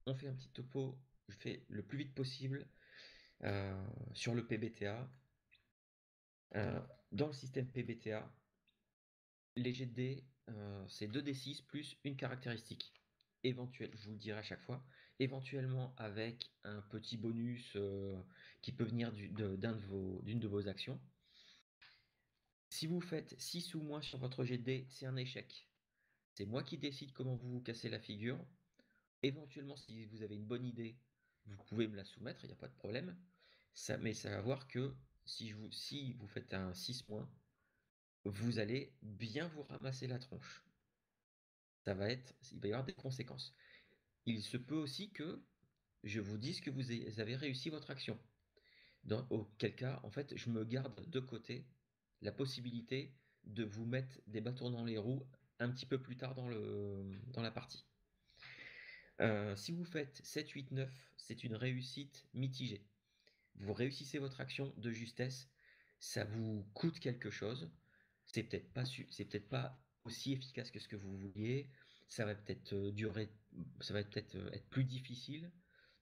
On fait un petit topo, je fais le plus vite possible sur le PBTA. Dans le système PBTA, les jets de dés, c'est 2d6 plus une caractéristique. Je vous le dirai à chaque fois, éventuellement avec un petit bonus qui peut venir d'une de vos actions. Si vous faites 6 ou moins sur votre jet de dés, c'est un échec. C'est moi qui décide comment vous vous cassez la figure. Éventuellement, si vous avez une bonne idée, vous pouvez me la soumettre, il n'y a pas de problème. Mais ça va voir que si vous faites un 6 moins, vous allez bien vous ramasser la tronche. Il va y avoir des conséquences. Il se peut aussi que je vous dise que vous avez réussi votre action. Dans auquel cas, en fait, je me garde de côté la possibilité de vous mettre des bâtons dans les roues un petit peu plus tard dans la partie. Si vous faites 7, 8, 9, c'est une réussite mitigée. Vous réussissez votre action de justesse, ça vous coûte quelque chose, c'est peut-être pas aussi efficace que ce que vous vouliez, ça va peut-être durer, ça va peut-être être plus difficile,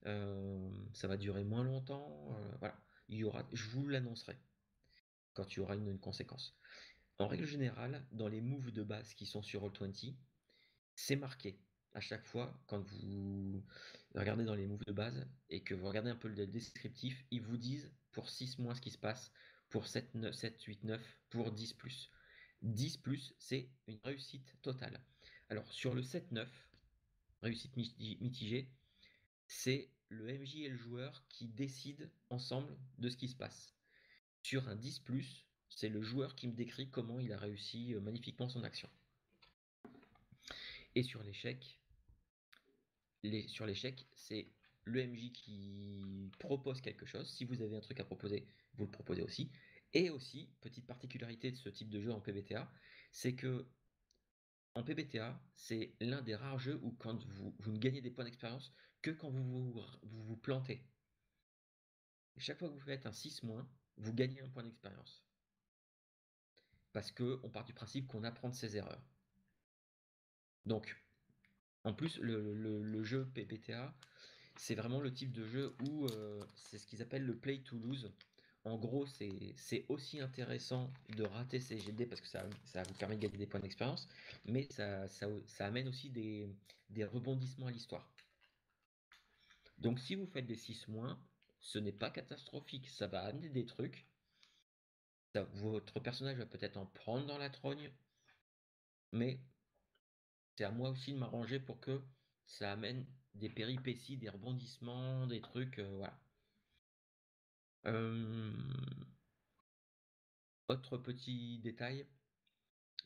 ça va durer moins longtemps, voilà. Je vous l'annoncerai quand il y aura une conséquence. En règle générale, dans les moves de base qui sont sur Roll20, c'est marqué à chaque fois quand vous regardez dans les moves de base et que vous regardez un peu le descriptif, ils vous disent pour 6 mois ce qui se passe, pour 7, 9, 7 8, 9, pour 10 plus. 10 plus, c'est une réussite totale. Alors sur le 7-9, réussite mitigée, c'est le MJ et le joueur qui décident ensemble de ce qui se passe. Sur un 10 plus, c'est le joueur qui me décrit comment il a réussi magnifiquement son action. Et sur l'échec, c'est le MJ qui propose quelque chose. Si vous avez un truc à proposer, vous le proposez aussi. Et aussi, petite particularité de ce type de jeu en PBTA, c'est que en PBTA, c'est l'un des rares jeux où quand vous ne gagnez des points d'expérience que quand vous plantez. Et chaque fois que vous faites un 6-, vous gagnez un point d'expérience. Parce qu'on part du principe qu'on apprend de ses erreurs. Donc, en plus, le jeu PBTA, c'est vraiment le type de jeu où c'est ce qu'ils appellent le play to lose. En gros, c'est aussi intéressant de rater ses GD parce que ça vous permet de gagner des points d'expérience, mais ça amène aussi des rebondissements à l'histoire. Donc si vous faites des 6-, ce n'est pas catastrophique, ça va amener des trucs. Votre personnage va peut-être en prendre dans la trogne, mais c'est à moi aussi de m'arranger pour que ça amène des péripéties, des rebondissements, des trucs, voilà. Autre petit détail,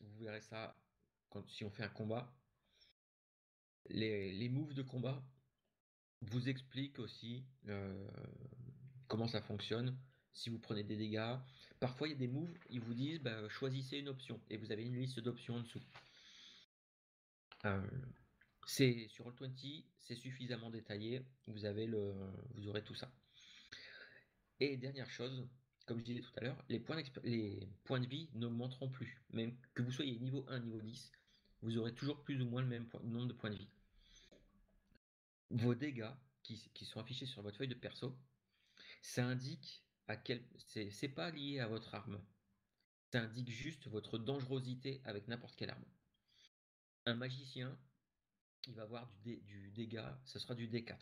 vous verrez ça si on fait un combat. Les moves de combat vous expliquent aussi comment ça fonctionne. Si vous prenez des dégâts, parfois il y a des moves, ils vous disent bah, choisissez une option et vous avez une liste d'options en dessous. Euh, c'est sur Roll20, c'est suffisamment détaillé, vous aurez tout ça. Et dernière chose, comme je disais tout à l'heure, les points de vie n'augmenteront plus. Même que vous soyez niveau 1, niveau 10, vous aurez toujours plus ou moins le même nombre de points de vie. Vos dégâts qui sont affichés sur votre feuille de perso, ça indique c'est pas lié à votre arme. Ça indique juste votre dangerosité avec n'importe quelle arme. Un magicien, il va avoir du dégât, ce sera du D4.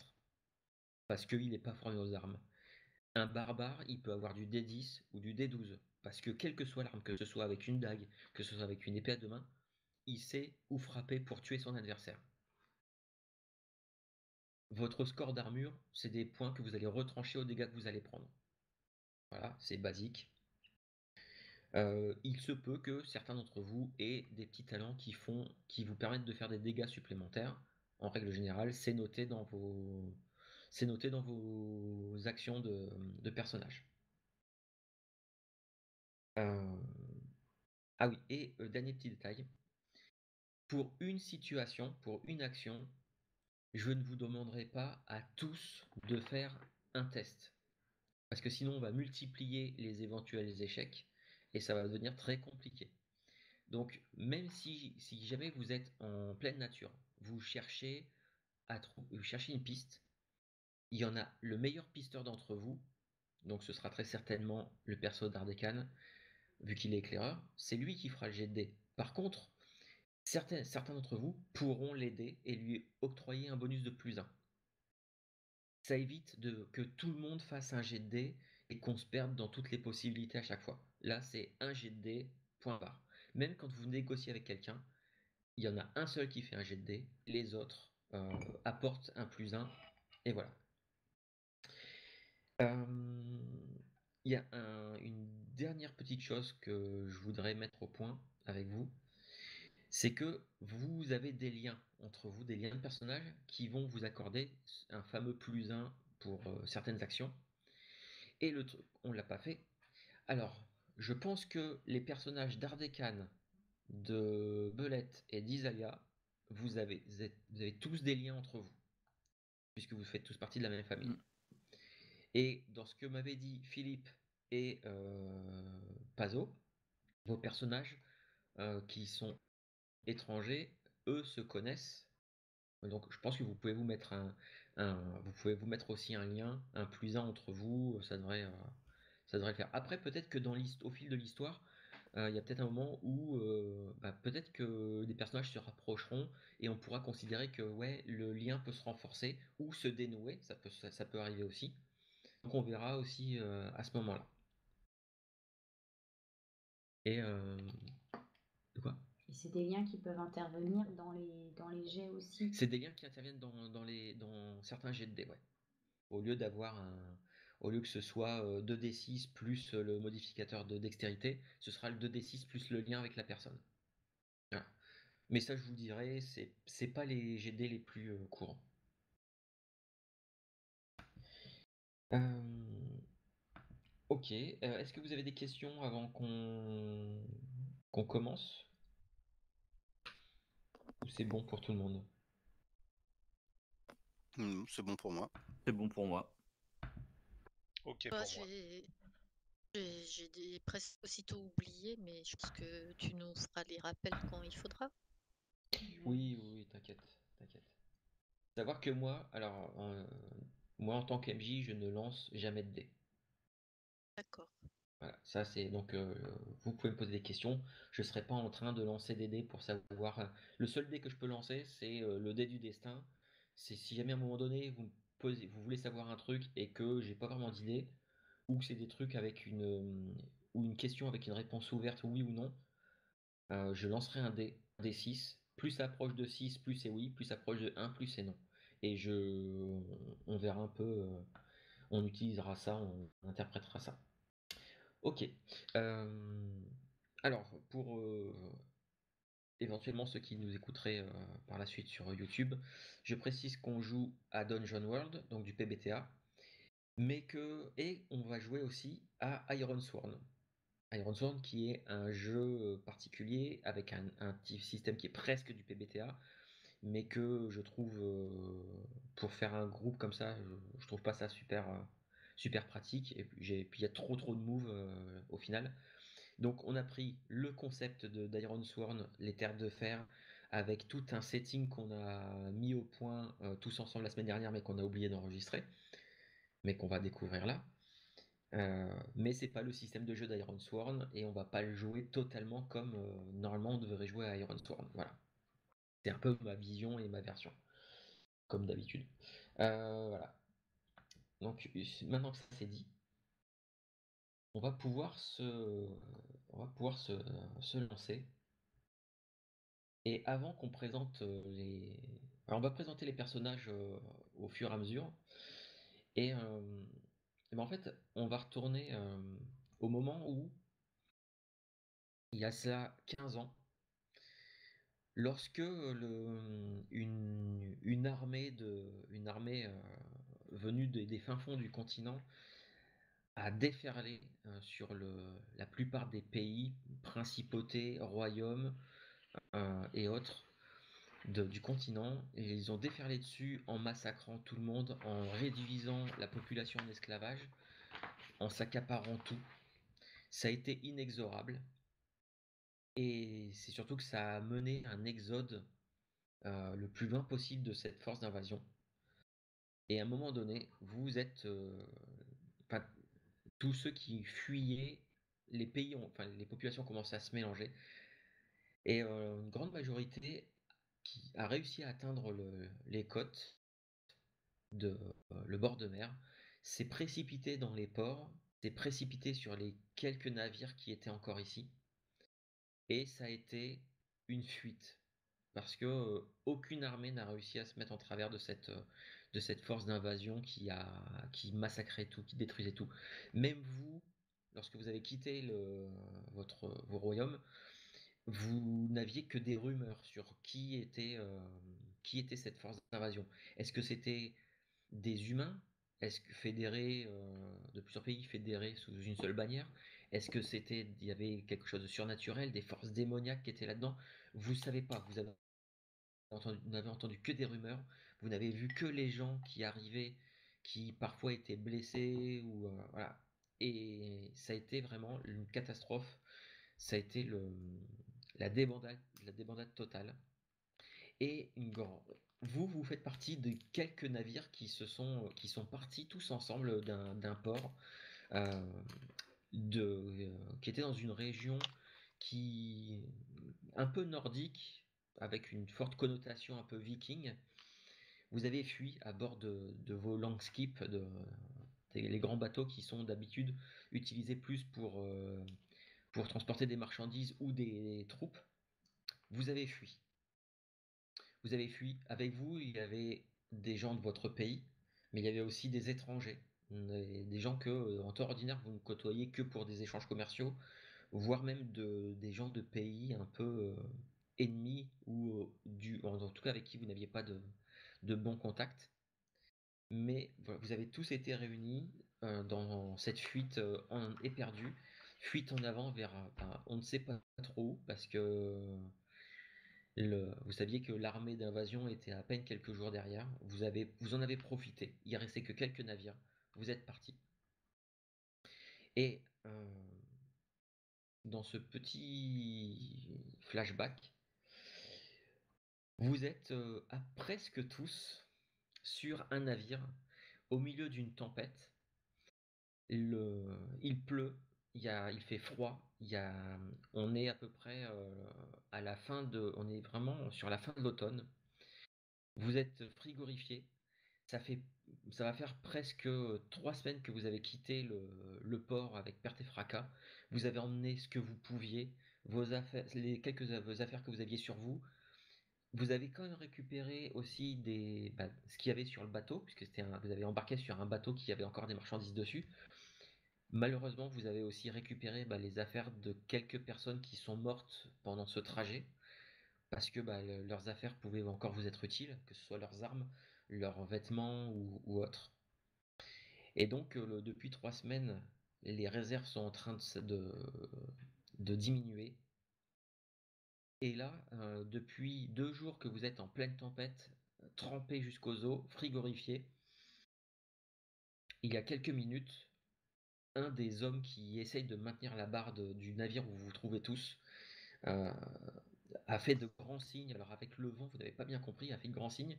Parce qu'il n'est pas formé aux armes. Un barbare, il peut avoir du D10 ou du D12. Parce que quelle que soit l'arme, que ce soit avec une dague, que ce soit avec une épée à deux mains, il sait où frapper pour tuer son adversaire. Votre score d'armure, c'est des points que vous allez retrancher aux dégâts que vous allez prendre. Voilà, c'est basique. Il se peut que certains d'entre vous aient des petits talents qui vous permettent de faire des dégâts supplémentaires. En règle générale, c'est noté dans vos actions de personnage. Euh, Ah oui, et dernier petit détail. Pour une situation, pour une action, je ne vous demanderai pas à tous de faire un test. Parce que sinon, on va multiplier les éventuels échecs et ça va devenir très compliqué. Donc, même si jamais vous êtes en pleine nature, vous cherchez vous cherchez une piste. Il y en a le meilleur pisteur d'entre vous, donc ce sera très certainement le perso d'Ardecan, vu qu'il est éclaireur, c'est lui qui fera le jet de dés. Par contre, certains d'entre vous pourront l'aider et lui octroyer un bonus de +1. Ça évite que tout le monde fasse un jet de dés et qu'on se perde dans toutes les possibilités à chaque fois. Là, c'est un jet de dés, point barre. Même quand vous négociez avec quelqu'un, il y en a un seul qui fait un jet de dés, les autres apportent un +1, et voilà. Il y a une dernière petite chose que je voudrais mettre au point avec vous, c'est que vous avez des liens entre vous, des liens de personnages qui vont vous accorder un fameux +1 pour certaines actions. Et le truc, on l'a pas fait. Alors, je pense que les personnages d'Ardecan, de Belette et d'Isalia, vous avez tous des liens entre vous, puisque vous faites tous partie de la même famille. Et dans ce que m'avaient dit Philippe et Pazo, vos personnages qui sont étrangers, eux se connaissent. Donc je pense que vous pouvez vous mettre vous pouvez vous mettre aussi un lien, un +1 entre vous, ça devrait le faire. Après, peut-être que au fil de l'histoire, il y a peut-être un moment où peut-être que des personnages se rapprocheront et on pourra considérer que ouais, le lien peut se renforcer ou se dénouer, ça peut arriver aussi. Donc on verra aussi à ce moment-là. Et de quoi? Et c'est des liens qui peuvent intervenir dans les jets aussi. C'est des liens qui interviennent dans certains jets de dés, ouais. Au lieu que ce soit 2d6 plus le modificateur de dextérité, ce sera le 2d6 plus le lien avec la personne. Voilà. Mais ça, je vous dirai, c'est pas les jets de dés les plus courants. Ok, est-ce que vous avez des questions avant qu'on commence? Ou c'est bon pour tout le monde? C'est bon pour moi. C'est bon pour moi. Ok pour moi. J'ai presque aussitôt oublié, mais je pense que tu nous feras les rappels quand il faudra. Oui, t'inquiète. Savoir que moi, alors, moi en tant qu'MJ, je ne lance jamais de dés. D'accord. Voilà, ça c'est donc vous pouvez me poser des questions. Je serai pas en train de lancer des dés pour savoir. Le seul dé que je peux lancer, c'est le dé du destin. C'est si jamais à un moment donné vous voulez savoir un truc et que j'ai pas vraiment d'idée, ou c'est des trucs avec ou une question avec une réponse ouverte, oui ou non, je lancerai un dé, un D6. Plus ça approche de 6, plus c'est oui, plus ça approche de 1, plus c'est non. Et on verra un peu, on utilisera ça, on interprétera ça. Ok. Alors, pour éventuellement ceux qui nous écouteraient par la suite sur YouTube, je précise qu'on joue à Dungeon World, donc du PBTA, et on va jouer aussi à Ironsworn. Ironsworn qui est un jeu particulier avec un petit système qui est presque du PBTA, mais que je trouve pour faire un groupe comme ça, je trouve pas ça super pratique. Et puis il y a trop de moves au final. Donc on a pris le concept d'Ironsworn, les terres de fer, avec tout un setting qu'on a mis au point tous ensemble la semaine dernière, mais qu'on a oublié d'enregistrer, mais qu'on va découvrir là. Mais c'est pas le système de jeu d'Ironsworn et on va pas le jouer totalement comme normalement on devrait jouer à Ironsworn. Voilà. C'est un peu ma vision et ma version, comme d'habitude. Voilà. Donc maintenant que ça c'est dit, on va pouvoir se lancer. Et avant qu'on présente Alors on va présenter les personnages au fur et à mesure. Et, ben en fait, on va retourner au moment où, il y a ça 15 ans, lorsque une armée venue des fins fonds du continent a déferlé sur la plupart des pays, principautés, royaumes et autres du continent, et ils ont déferlé dessus en massacrant tout le monde, en réduisant la population en esclavage, en s'accaparant tout. Ça a été inexorable, et c'est surtout que ça a mené un exode le plus loin possible de cette force d'invasion. Et à un moment donné, vous êtes, enfin, tous ceux qui fuyaient, les populations commençaient à se mélanger, et une grande majorité qui a réussi à atteindre les côtes le bord de mer, s'est précipité dans les ports, s'est précipité sur les quelques navires qui étaient encore ici, et ça a été une fuite. Parce que aucune armée n'a réussi à se mettre en travers de cette force d'invasion qui massacrait tout, qui détruisait tout. Même vous, lorsque vous avez quitté vos royaumes, vous n'aviez que des rumeurs sur qui était cette force d'invasion. Est-ce que c'était des humains? Est-ce que fédérés de plusieurs pays fédérés sous une seule bannière? Est-ce que il y avait quelque chose de surnaturel, des forces démoniaques qui étaient là-dedans? Vous savez pas, vous n'avez entendu que des rumeurs, vous n'avez vu que les gens qui arrivaient, qui parfois étaient blessés ou voilà. Et ça a été vraiment une catastrophe. Ça a été la débandade totale. Et vous faites partie de quelques navires qui sont partis tous ensemble d'un port euh, qui était dans une région qui un peu nordique, avec une forte connotation un peu viking. Vous avez fui à bord de vos Longskip, les grands bateaux qui sont d'habitude utilisés plus pour transporter des marchandises ou des troupes. Vous avez fui. Vous avez fui. Avec vous, il y avait des gens de votre pays, mais il y avait aussi des étrangers, des gens que, en temps ordinaire, vous ne côtoyez que pour des échanges commerciaux, voire même des gens de pays un peu ennemis ou en tout cas avec qui vous n'aviez pas de bons contacts. Mais voilà, vous avez tous été réunis dans cette fuite éperdue, fuite en avant vers, on ne sait pas trop où, parce que vous saviez que l'armée d'invasion était à peine quelques jours derrière. Vous en avez profité. Il restait que quelques navires. Vous êtes partis. Et dans ce petit flashback, vous êtes à presque tous sur un navire au milieu d'une tempête. Il pleut, il fait froid, on est à peu près on est vraiment sur la fin de l'automne. Vous êtes frigorifié. Ça fait, ça va faire presque 3 semaines que vous avez quitté le port avec perte et fracas. Vous avez emmené ce que vous pouviez, vos affaires, vos affaires que vous aviez sur vous. Vous avez quand même récupéré aussi ce qu'il y avait sur le bateau, puisque vous avez embarqué sur un bateau qui avait encore des marchandises dessus. Malheureusement, vous avez aussi récupéré les affaires de quelques personnes qui sont mortes pendant ce trajet, parce que leurs affaires pouvaient encore vous être utiles, que ce soit leurs armes, leurs vêtements ou autres. Et donc, depuis 3 semaines, les réserves sont en train de diminuer. Et là, depuis 2 jours que vous êtes en pleine tempête, trempé jusqu'aux os, frigorifié, il y a quelques minutes, un des hommes qui essaye de maintenir la barre du navire où vous vous trouvez tous euh, a fait de grands signes. Alors avec le vent, vous n'avez pas bien compris, a fait de grands signes,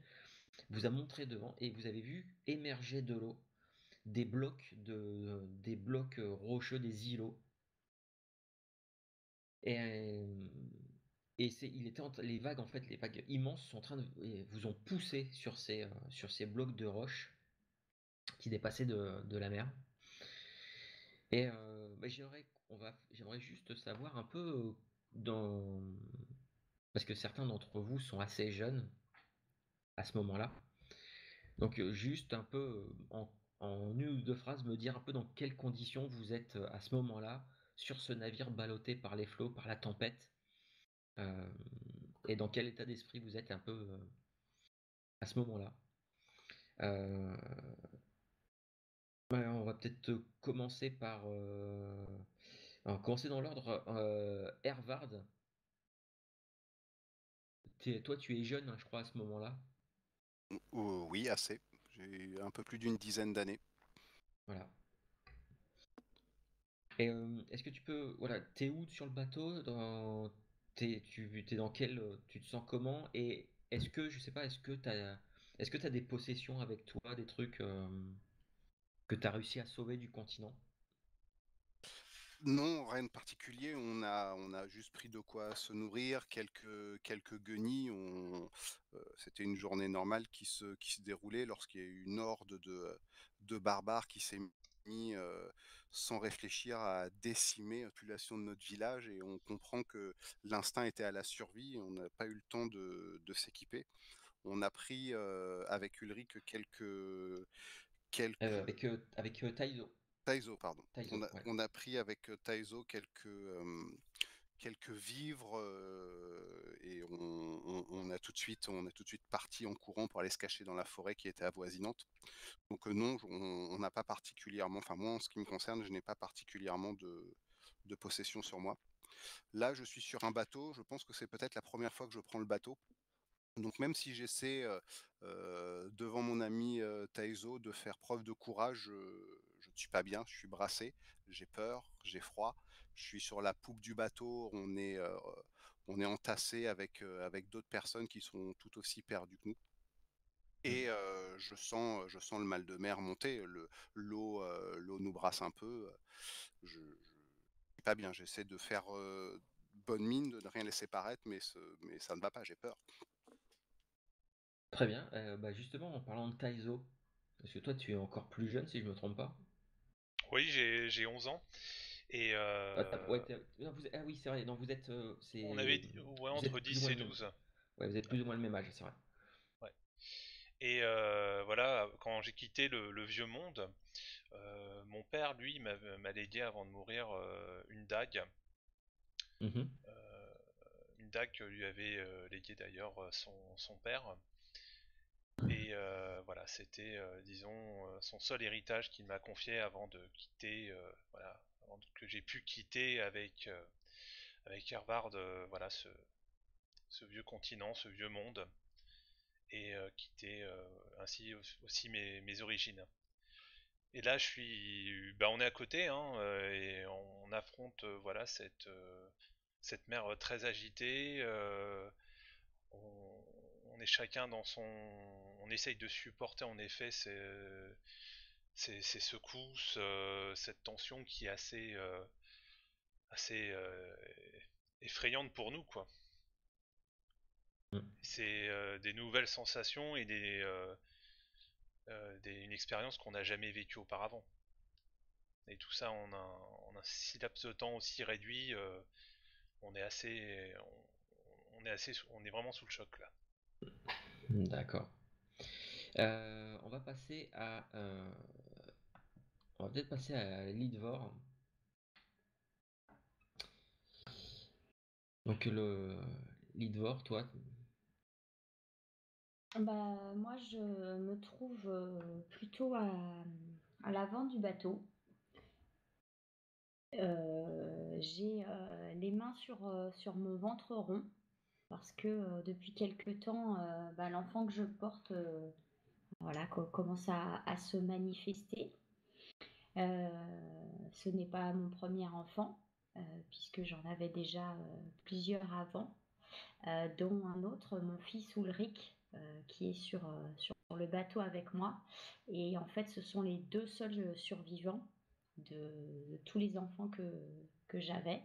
vous a montré devant et vous avez vu émerger de l'eau des blocs rocheux, des îlots. Et, les vagues, en fait, les vagues immenses sont en train vous ont poussé sur ces blocs de roches qui dépassaient de la mer. Et j'aimerais juste savoir un peu parce que certains d'entre vous sont assez jeunes à ce moment-là. Donc juste un peu en une ou deux phrases, me dire un peu dans quelles conditions vous êtes à ce moment-là sur ce navire ballotté par les flots, par la tempête, euh, et dans quel état d'esprit vous êtes un peu à ce moment-là. Euh, on va peut-être commencer commencer dans l'ordre. Hervard, toi tu es jeune, hein, je crois, à ce moment-là. Oui, assez. J'ai un peu plus d'une dizaine d'années. Voilà. Et est-ce que tu peux, voilà, t'es où sur le bateau? Tu t'es dans tu te sens comment? Et est-ce que, je sais pas, est-ce que t'as des possessions avec toi, des trucs que t'as réussi à sauver du continent? Non, rien de particulier. On a juste pris de quoi se nourrir, quelques guenilles. C'était une journée normale qui se déroulait lorsqu'il y a eu une horde de barbares qui s'est mis sans réfléchir à décimer la population de notre village et on comprend que l'instinct était à la survie et on n'a pas eu le temps de s'équiper. On a pris avec Ulrich quelques Avec Taizo. Taizo, pardon. Taizo, ouais. On a pris avec Taizo quelques vivres et on a tout de suite parti en courant pour aller se cacher dans la forêt qui était avoisinante. Donc non, on n'a pas particulièrement, enfin moi en ce qui me concerne, je n'ai pas particulièrement de possession sur moi. Là, je suis sur un bateau. Je pense que c'est peut-être la première fois que je prends le bateau. Donc même si j'essaie, devant mon ami, Taizo de faire preuve de courage, je ne suis pas bien, je suis brassé, j'ai peur, j'ai froid. Je suis sur la poupe du bateau, on est entassés avec d'autres personnes qui sont tout aussi perdues que nous et je sens le mal de mer monter. L'eau nous brasse un peu, je suis pas bien. J'essaie de faire, bonne mine, de ne rien laisser paraître, mais ça ne va pas, j'ai peur. Très bien. Bah justement, en parlant de Taizo, parce que toi, tu es encore plus jeune, si je me trompe pas. Oui, j'ai 11 ans. Et Ouais, non, ah oui, c'est vrai. Non, on avait dit, ouais, vous entre êtes plus ou 10 moins et le même. 12. Ouais, vous êtes plus ou moins le même âge, c'est vrai. Ouais. Et voilà, quand j'ai quitté le vieux monde, mon père, lui, m'a légué avant de mourir Mhm. euh, une dague que lui avait léguée d'ailleurs son père. Et voilà, c'était, disons, son seul héritage qu'il m'a confié avant de quitter, voilà, avant que j'ai pu quitter avec Hervard, voilà, ce vieux continent, ce vieux monde, et quitter ainsi aussi mes origines. Et là, bah, on est à côté, hein, et on affronte, voilà, cette mer très agitée. On est chacun dans son, on essaye de supporter en effet ces secousses, cette tension qui est assez effrayante pour nous, quoi. Mm. C'est des nouvelles sensations et une expérience qu'on n'a jamais vécue auparavant. Et tout ça en un si laps de temps aussi réduit, on est assez, on est vraiment sous le choc là. D'accord. On va passer on va peut-être passer à Lidvor. Donc le Lidvor, toi. Bah, moi, je me trouve plutôt à l'avant du bateau. J'ai les mains sur mon ventre rond parce que depuis quelque temps, bah, l'enfant que je porte voilà, commence à se manifester. Ce n'est pas mon premier enfant, puisque j'en avais déjà plusieurs avant, dont un autre, mon fils Ulrich, qui est sur le bateau avec moi. Et en fait, ce sont les deux seuls survivants de tous les enfants que j'avais.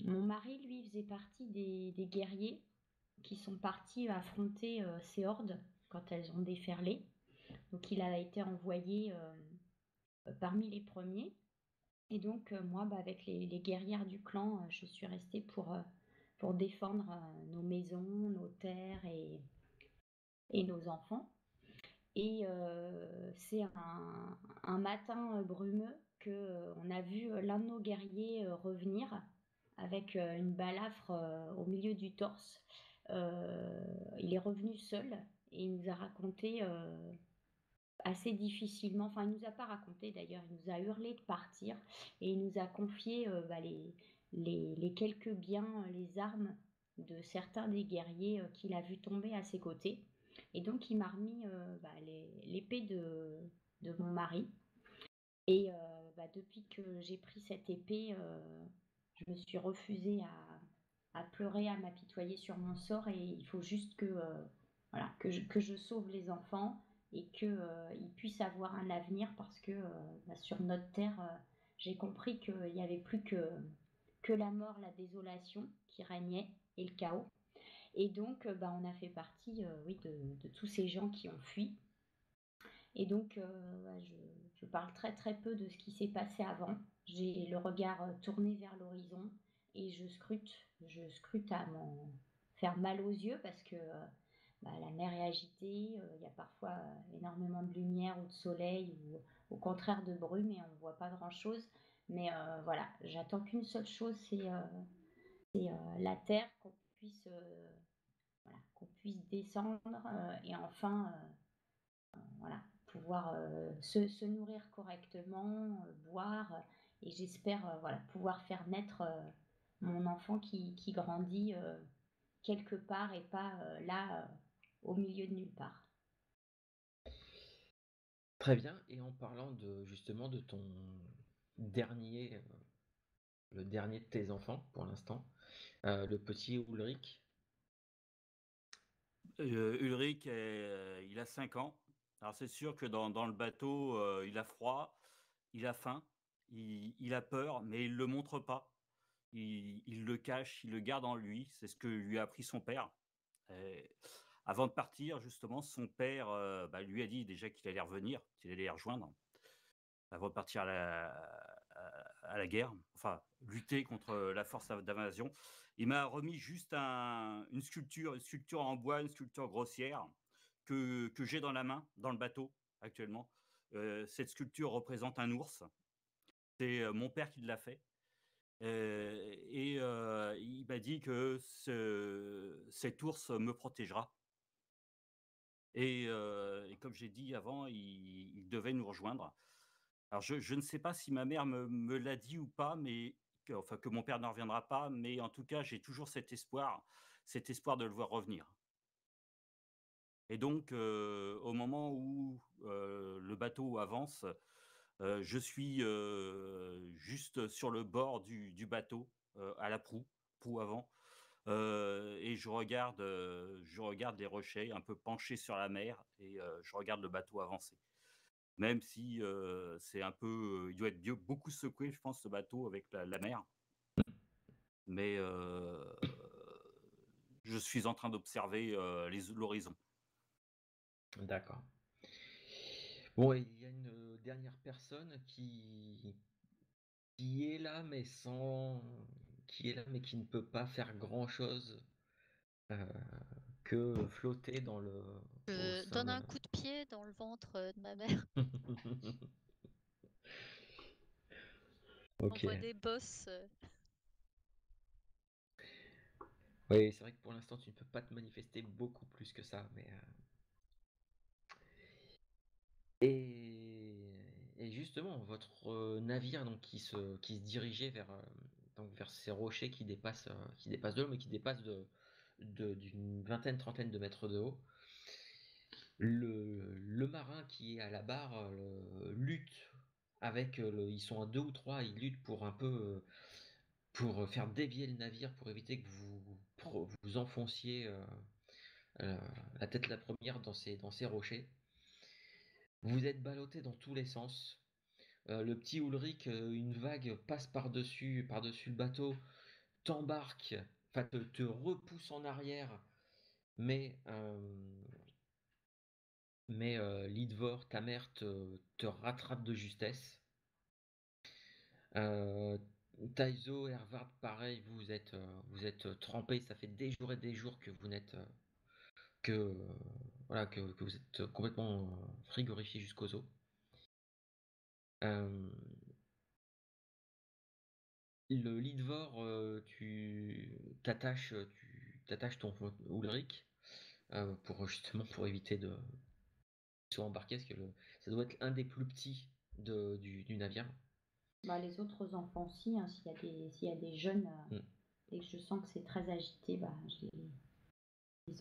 Mon mari, lui, faisait partie des guerriers qui sont partis affronter ces hordes quand elles ont déferlé. Donc il a été envoyé parmi les premiers. Et donc moi, bah, avec les guerrières du clan, je suis restée pour défendre nos maisons, nos terres et nos enfants. Et c'est un matin brumeux qu'on a vu l'un de nos guerriers revenir avec une balafre au milieu du torse. Il est revenu seul et il nous a raconté assez difficilement, enfin il nous a pas raconté d'ailleurs, il nous a hurlé de partir et il nous a confié bah, les quelques biens, les armes de certains des guerriers qu'il a vu tomber à ses côtés. Et donc il m'a remis bah, l'épée de mon mari. Et bah, depuis que j'ai pris cette épée, je me suis refusée à pleurer, à m'apitoyer sur mon sort, et il faut juste que, voilà, que je sauve les enfants et qu'ils puissent avoir un avenir, parce que sur notre terre, j'ai compris qu'il n'y avait plus que la mort, la désolation qui régnait et le chaos. Et donc, on a fait partie, oui, de tous ces gens qui ont fui. Et donc, je parle très très peu de ce qui s'est passé avant. J'ai le regard tourné vers l'horizon et je scrute à m'en faire mal aux yeux, parce que la mer est agitée, il y a parfois énormément de lumière ou de soleil, ou au contraire de brume, et on ne voit pas grand-chose. Mais voilà, j'attends qu'une seule chose, c'est la terre, qu'on puisse descendre, et enfin voilà, pouvoir se nourrir correctement, boire, et j'espère voilà, pouvoir faire naître mon enfant qui grandit quelque part, et pas là, au milieu de nulle part. Très bien. Et en parlant justement de ton dernier, le dernier de tes enfants pour l'instant, le petit Ulrich. Ulrich, il a 5 ans. Alors c'est sûr que dans le bateau, il a froid, il a faim, il a peur, mais il ne le montre pas. Il le cache, il le garde en lui. C'est ce que lui a appris son père. Avant de partir, justement, son père lui a dit déjà qu'il allait revenir, qu'il allait les rejoindre, avant de partir à la guerre, enfin, lutter contre la force d'invasion. Il m'a remis juste une sculpture en bois, une sculpture grossière que j'ai dans la main, dans le bateau actuellement. Cette sculpture représente un ours. C'est mon père qui l'a fait. Il m'a dit que cet ours me protégera. Et comme j'ai dit avant, il devait nous rejoindre. Alors, je ne sais pas si ma mère me l'a dit ou pas, mais que mon père ne reviendra pas, mais en tout cas, j'ai toujours cet espoir de le voir revenir. Et donc, au moment où le bateau avance, je suis juste sur le bord du bateau, à la proue avant, et je regarde les rochers un peu penchés sur la mer, et je regarde le bateau avancer. Même si c'est un peu, il doit être beaucoup secoué, je pense, ce bateau avec la mer. Mais je suis en train d'observer l'horizon. D'accord. Bon, et il y a une dernière personne qui est là, mais qui ne peut pas faire grand-chose que flotter au Je sein donne de... un coup de pied dans le ventre de ma mère. Ok. On voit des bosses. Oui, c'est vrai que pour l'instant, tu ne peux pas te manifester beaucoup plus que ça, mais... Et justement, votre navire donc, qui se dirigeait vers ces rochers qui dépassent de l'eau, mais qui dépassent d'une vingtaine, trentaine de mètres de haut, le marin qui est à la barre lutte avec ils sont à deux ou trois, ils luttent pour un peu pour faire dévier le navire, pour éviter que vous enfonciez la tête la première dans ces rochers. Vous êtes ballotté dans tous les sens. Le petit Ulrich, une vague passe par-dessus le bateau, t'embarque, enfin te repousse en arrière, mais Lidvor, ta mère, te rattrape de justesse. Taizo, Hervard, pareil, vous êtes trempés, ça fait des jours et des jours que vous n'êtes voilà, que vous êtes complètement frigorifiés jusqu'aux os. Le Lidvor, tu t'attaches ton Ulrich pour justement pour éviter de soit embarqué, parce que ça doit être un des plus petits du navire. Les autres enfants aussi, hein, s'il y a des jeunes, dès que je sens que c'est très agité, je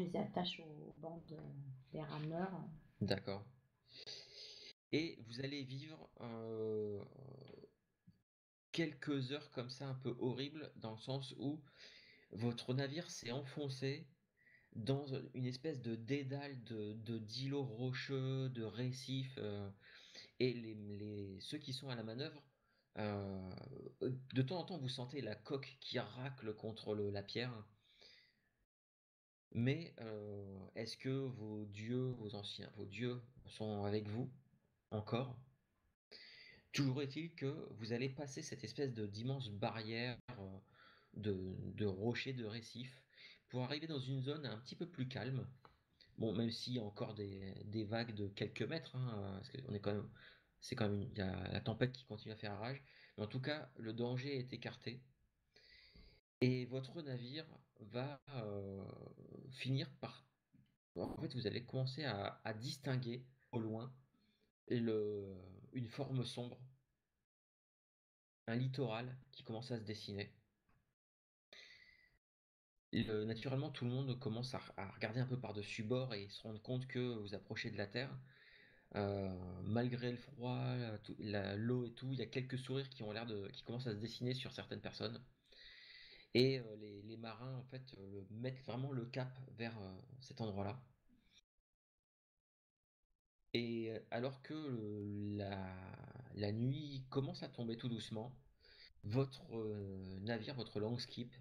les attache aux bandes des rameurs. D'accord. Et vous allez vivre quelques heures comme ça un peu horribles, dans le sens où votre navire s'est enfoncé dans une espèce de dédale d'îlots rocheux, de récifs, et ceux qui sont à la manœuvre, de temps en temps, vous sentez la coque qui racle contre la pierre. Mais est-ce que vos dieux, vos dieux sont avec vous encore? Toujours est-il que vous allez passer cette espèce d'immense barrière de rochers, de récifs, pour arriver dans une zone un petit peu plus calme. Bon, même s'il y a encore des vagues de quelques mètres, hein, parce qu'on est quand même, c'est quand même, il y a la tempête qui continue à faire rage. Mais en tout cas, le danger est écarté. Et votre navire va finir par... En fait, vous allez commencer à distinguer au loin une forme sombre, un littoral qui commence à se dessiner. Naturellement, tout le monde commence à regarder un peu par-dessus bord et se rendre compte que vous approchez de la Terre. Malgré le froid, l'eau et tout, il y a quelques sourires qui commencent à se dessiner sur certaines personnes. Et les marins, en fait, mettent vraiment le cap vers cet endroit-là. Et alors que la nuit commence à tomber tout doucement, votre navire, votre Longskip,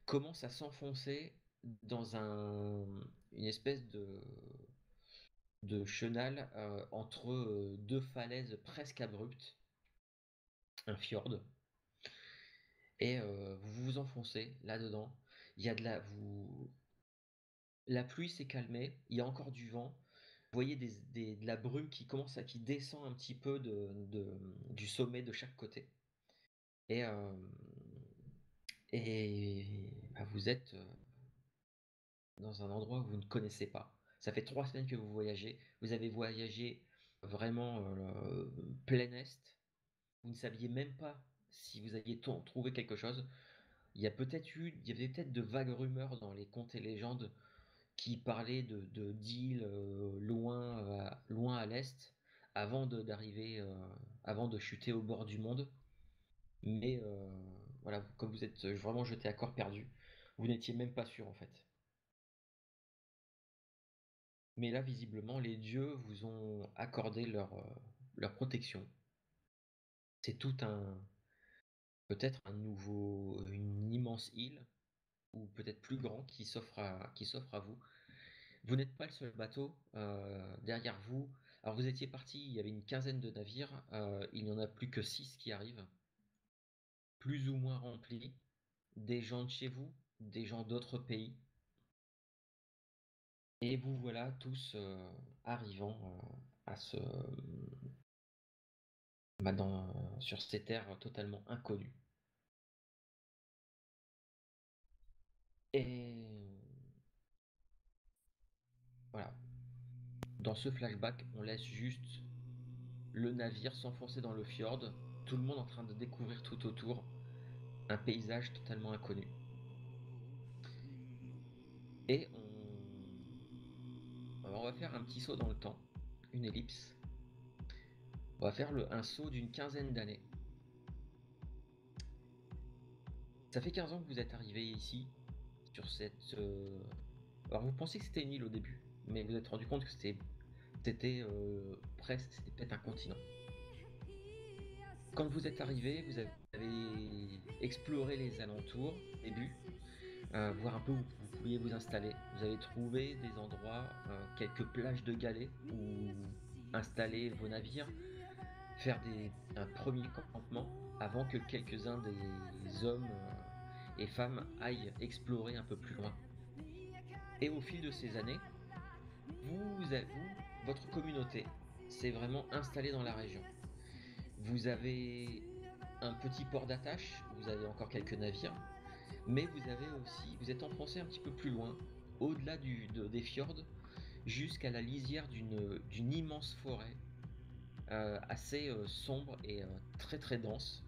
commence à s'enfoncer dans une espèce de chenal entre deux falaises presque abruptes, un fjord. Et vous vous enfoncez là-dedans. Il y a La pluie s'est calmée, il y a encore du vent. Vous voyez de la brume qui descend un petit peu du sommet de chaque côté. Et, vous êtes dans un endroit que vous ne connaissez pas. Ça fait 3 semaines que vous voyagez. Vous avez voyagé vraiment plein est. Vous ne saviez même pas si vous alliez trouver quelque chose. Il y avait peut-être de vagues rumeurs dans les contes et légendes qui parlaient d'îles loin à l'est avant de chuter au bord du monde. Mais voilà, comme vous êtes vraiment jeté à corps perdu, vous n'étiez même pas sûr en fait. Mais là, visiblement, les dieux vous ont accordé leur protection. C'est peut-être une immense île, ou peut-être plus grand, qui s'offre à vous. Vous n'êtes pas le seul bateau. Derrière vous, alors vous étiez parti, il y avait une quinzaine de navires. Il n'y en a plus que 6 qui arrivent, plus ou moins remplis. Des gens de chez vous, des gens d'autres pays. Et vous voilà tous arrivant sur ces terres totalement inconnues. Et voilà. Dans ce flashback, on laisse juste le navire s'enfoncer dans le fjord, tout le monde en train de découvrir tout autour un paysage totalement inconnu. Et on va faire un petit saut dans le temps, une ellipse. On va faire un saut d'une quinzaine d'années. Ça fait 15 ans que vous êtes arrivé ici, sur cette... Alors vous pensiez que c'était une île au début, mais vous vous êtes rendu compte que c'était peut-être un continent. Quand vous êtes arrivé, vous avez exploré les alentours au début, voir un peu où vous pouviez vous installer. Vous avez trouvé des endroits, quelques plages de galets où installer vos navires, faire un premier campement avant que quelques-uns des hommes et femmes aillent explorer un peu plus loin. Et au fil de ces années, votre communauté s'est vraiment installée dans la région. Vous avez un petit port d'attache, vous avez encore quelques navires, mais vous êtes enfoncé un petit peu plus loin, au-delà des fjords, jusqu'à la lisière d'une immense forêt assez sombre et très très dense.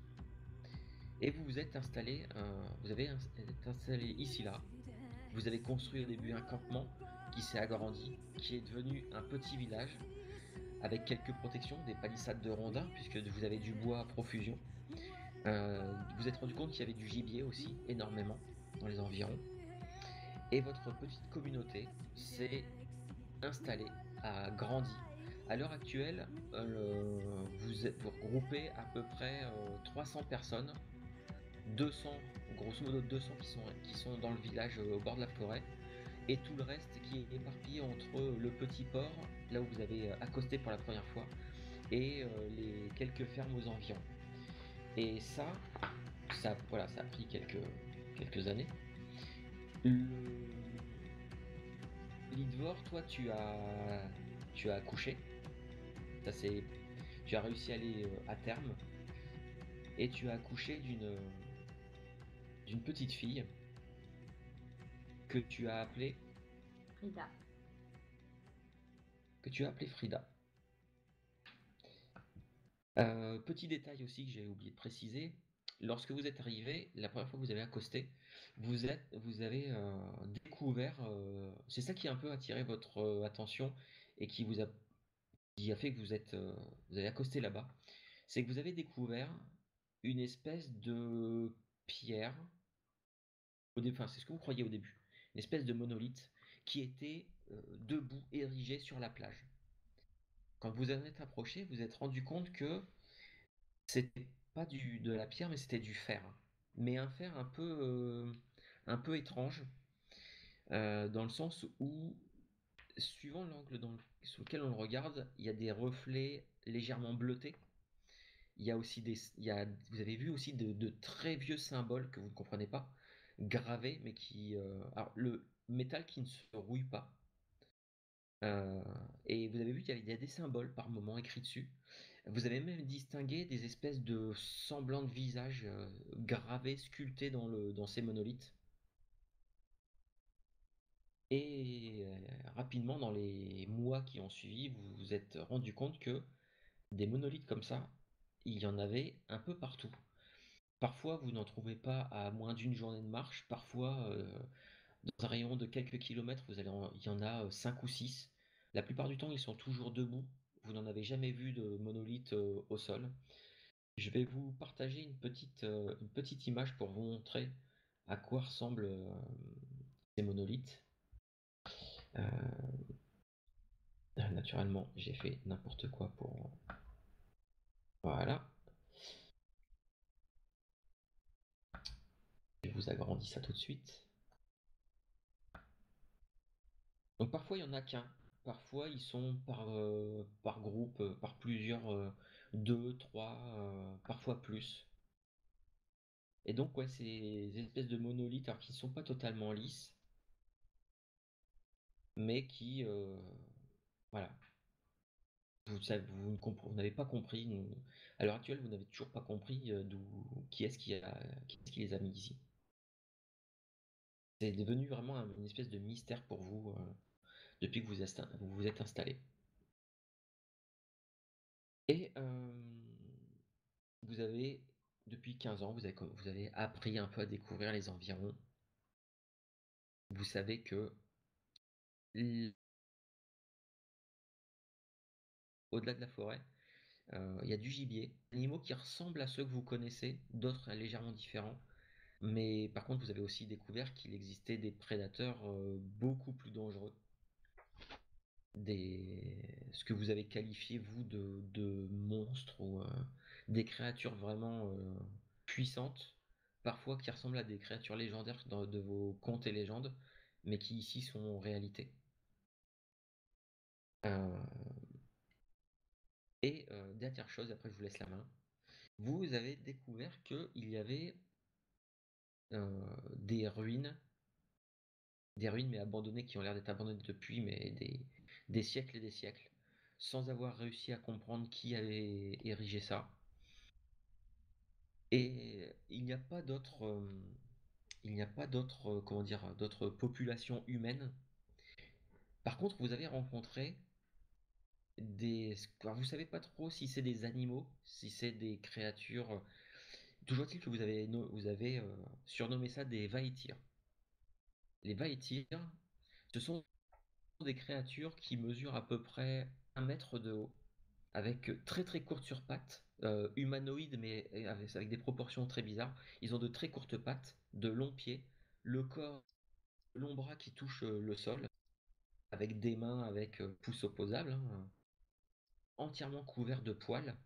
Et vous avez installé ici là. Vous avez construit au début un campement qui s'est agrandi, qui est devenu un petit village avec quelques protections, des palissades de rondins puisque vous avez du bois à profusion. Vous êtes rendu compte qu'il y avait du gibier aussi, énormément. dans les environs. Et votre petite communauté s'est installée, a grandi. À l'heure actuelle, vous regroupez à peu près 300 personnes, 200, grosso modo 200 qui sont dans le village au bord de la forêt, et tout le reste qui est éparpillé entre le petit port, là où vous avez accosté pour la première fois, et les quelques fermes aux environs. Et ça a pris quelques années. Lidvor, toi, tu as accouché. Tu as réussi à aller à terme, et tu as accouché d'une petite fille que tu as appelée Frida. Frida. Petit détail aussi que j'ai oublié de préciser, lorsque vous êtes arrivé, la première fois que vous avez accosté, vous avez découvert, c'est ça qui a un peu attiré votre attention et qui a fait que vous avez accosté là-bas, c'est que vous avez découvert une espèce de pierre, enfin c'est ce que vous croyez au début, une espèce de monolithe qui était debout, érigé sur la plage. Quand vous en êtes approché, vous vous êtes rendu compte que c'était pas de la pierre, mais c'était du fer. Mais un fer un peu étrange, dans le sens où, suivant l'angle sur lequel on le regarde, il y a des reflets légèrement bleutés. Il y a aussi vous avez vu aussi de très vieux symboles que vous ne comprenez pas, gravés, mais alors le métal qui ne se rouille pas. Et vous avez vu qu'il y a des symboles par moment écrits dessus. Vous avez même distingué des espèces de semblants de visages gravés, sculptés dans ces monolithes. Et rapidement, dans les mois qui ont suivi, vous vous êtes rendu compte que des monolithes comme ça, il y en avait un peu partout. Parfois, vous n'en trouvez pas à moins d'une journée de marche. Parfois, dans un rayon de quelques kilomètres, il y en a 5 ou 6. La plupart du temps, ils sont toujours debout. Vous n'en avez jamais vu de monolithe au sol. Je vais vous partager une petite image pour vous montrer à quoi ressemblent ces monolithes. Naturellement, j'ai fait n'importe quoi pour... Voilà. Je vous agrandis ça tout de suite. Donc parfois, il n'y en a qu'un. Parfois, ils sont par groupe, par plusieurs, 2, 3, parfois plus. Et donc, ouais, ces espèces de monolithes, alors qui ne sont pas totalement lisses, mais qui, voilà, vous n'avez pas compris. À l'heure actuelle, vous n'avez toujours pas compris qui est-ce qui les a mis ici. C'est devenu vraiment une espèce de mystère pour vous depuis que vous vous êtes installé. Et vous avez, depuis 15 ans, vous avez appris un peu à découvrir les environs. Vous savez que au-delà de la forêt, il y a du gibier, animaux qui ressemblent à ceux que vous connaissez, d'autres légèrement différents. Mais par contre, vous avez aussi découvert qu'il existait des prédateurs beaucoup plus dangereux. Ce que vous avez qualifié, vous, de monstres ou des créatures vraiment puissantes, parfois qui ressemblent à des créatures légendaires de vos contes et légendes, mais qui ici sont réalité. Et dernière chose, après je vous laisse la main, vous avez découvert qu'il y avait des ruines mais abandonnées, qui ont l'air d'être abandonnées depuis des siècles et des siècles, sans avoir réussi à comprendre qui avait érigé ça. Et il n'y a pas d'autres comment dire, d'autres populations humaines. Par contre, vous avez rencontré alors vous savez pas trop si c'est des animaux, si c'est des créatures. Toujours est-il que vous avez surnommé ça des Vaïtirs. Les Vaïtirs, ce sont des créatures qui mesurent à peu près 1 mètre de haut, avec très très courtes sur pattes, humanoïdes mais avec des proportions très bizarres. Ils ont de très courtes pattes, de longs pieds, le corps, le long bras qui touche le sol, avec des mains avec pouces opposables, hein, entièrement couverts de poils.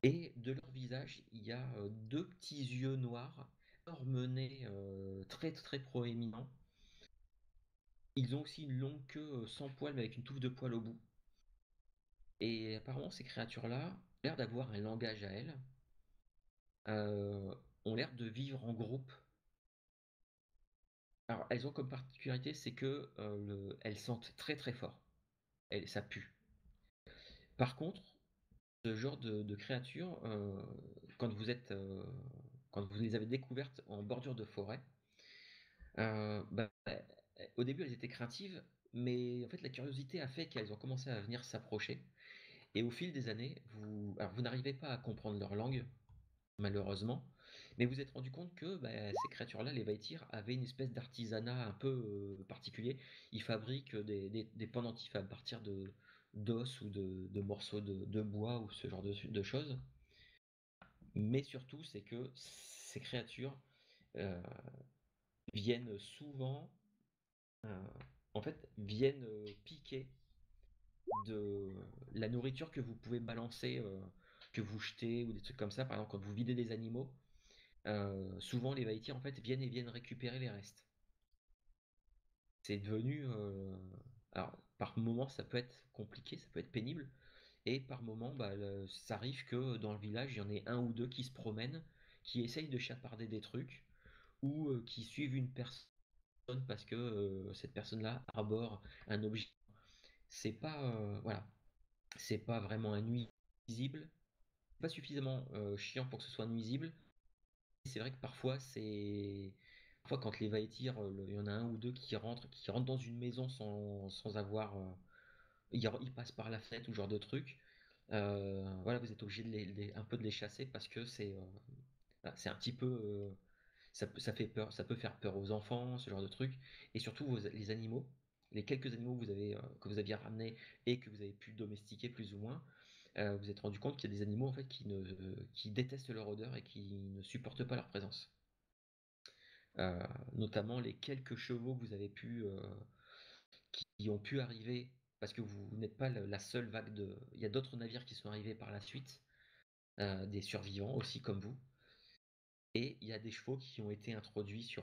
Et de leur visage, il y a deux petits yeux noirs, énorme nez très très proéminent. Ils ont aussi une longue queue sans poils, mais avec une touffe de poils au bout. Et apparemment, ces créatures-là ont l'air d'avoir un langage à elles, ont l'air de vivre en groupe. Alors, elles ont comme particularité, c'est que elles sentent très très fort. Ça pue. Par contre, ce genre de créatures, quand quand vous les avez découvertes en bordure de forêt, bah, au début elles étaient craintives, mais en fait la curiosité a fait qu'elles ont commencé à venir s'approcher. Et au fil des années, vous n'arrivez pas à comprendre leur langue, malheureusement, mais vous êtes rendu compte que ces créatures-là, les Vaitirs, avaient une espèce d'artisanat un peu particulier. Ils fabriquent des pendentifs à partir d'os ou de morceaux de bois ou ce genre de choses. Mais surtout, c'est que ces créatures euh, viennent souvent, euh, viennent piquer de la nourriture que vous pouvez balancer, que vous jetez ou des trucs comme ça. Par exemple, quand vous videz des animaux, souvent les Vaitirs en fait viennent récupérer les restes. C'est devenu, alors par moment ça peut être compliqué, ça peut être pénible, et par moment ça arrive que dans le village il y en ait un ou deux qui se promènent, qui essayent de chaparder des trucs ou qui suivent une personne parce que cette personne-là arbore un objet. C'est pas voilà, c'est pas vraiment un nuisible, pas suffisamment chiant pour que ce soit nuisible. C'est vrai que parfois quand les Vaetirs, il y en a un ou deux qui rentrent dans une maison sans avoir ils passent par la fenêtre ou ce genre de truc. Voilà, vous êtes obligé un peu de les chasser parce que c'est un petit peu ça fait peur, ça peut faire peur aux enfants, ce genre de truc. Et surtout les animaux, les quelques animaux que vous aviez ramenés et que vous avez pu domestiquer plus ou moins, vous êtes rendu compte qu'il y a des animaux en fait qui détestent leur odeur et qui ne supportent pas leur présence. Notamment les quelques chevaux que vous avez qui ont pu arriver, parce que vous n'êtes pas la seule vague il y a d'autres navires qui sont arrivés par la suite, des survivants aussi comme vous. Et il y a des chevaux qui ont été introduits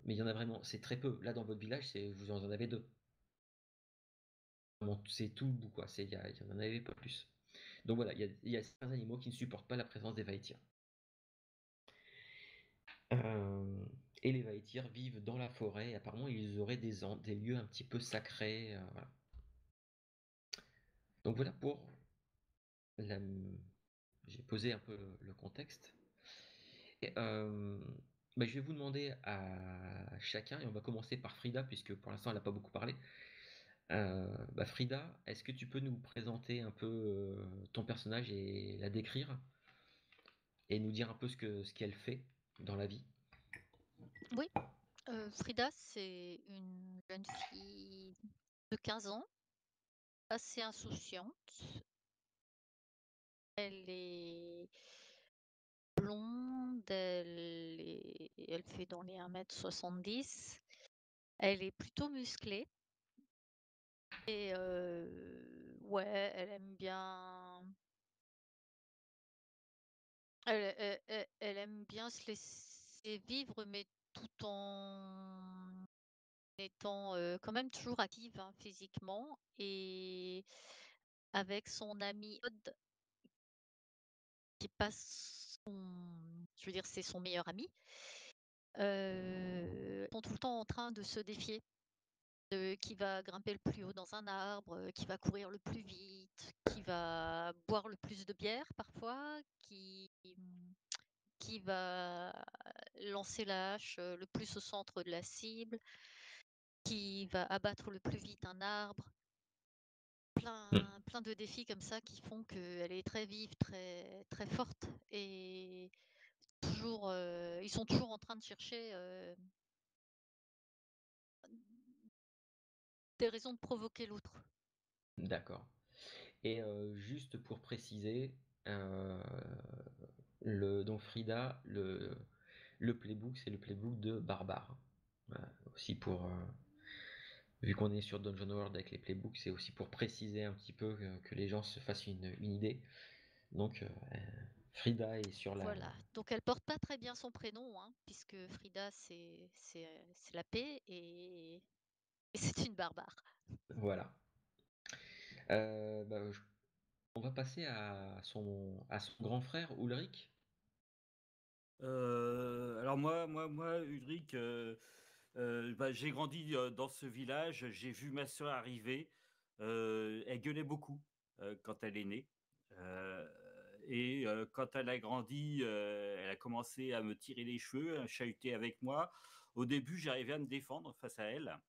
mais il y en a vraiment, c'est très peu. Là, dans votre village, vous en avez deux. C'est tout le bout, quoi. Il y en avait pas plus. Donc voilà, il y a certains animaux qui ne supportent pas la présence des Vaetirs. Et les Vaetirs vivent dans la forêt. Et apparemment, ils auraient des lieux un petit peu sacrés. Voilà. Donc voilà pour la... J'ai posé un peu le contexte. Et, je vais vous demander à chacun, et on va commencer par Frida, puisque pour l'instant elle n'a pas beaucoup parlé. Frida, est-ce que tu peux nous présenter un peu ton personnage et la décrire et nous dire un peu ce qu'elle fait dans la vie? Oui, Frida, c'est une jeune fille de 15 ans, assez insouciante. Elle est blonde, elle fait dans les 1,70 m. Elle est plutôt musclée. Et ouais, elle aime bien. Elle aime bien se laisser vivre, mais tout en étant quand même toujours active, hein, physiquement. Et avec son ami Odd, qui passe je veux dire, c'est son meilleur ami. Ils sont tout le temps en train de se défier de qui va grimper le plus haut dans un arbre, qui va courir le plus vite, qui va boire le plus de bière parfois, qui va lancer la hache le plus au centre de la cible, qui va abattre le plus vite un arbre. Plein de défis comme ça qui font qu'elle est très vive, très, très forte. Et ils sont toujours en train de chercher des raisons de provoquer l'autre. D'accord. Et juste pour préciser, donc Frida, Le playbook, c'est le playbook de Barbare. Voilà, aussi pour vu qu'on est sur Dungeon World avec les playbooks, c'est aussi pour préciser un petit peu que les gens se fassent une idée. Donc Frida est sur la. Voilà. Donc elle porte pas très bien son prénom, hein, puisque Frida c'est la paix et c'est une barbare. Voilà. Bah, on va passer à son grand frère Ulrich. Alors moi, Ulrich, bah, j'ai grandi dans ce village. J'ai vu ma soeur arriver. Elle gueulait beaucoup quand elle est née. Et quand elle a grandi, elle a commencé à me tirer les cheveux, à chahuter avec moi. Au début, j'arrivais à me défendre face à elle.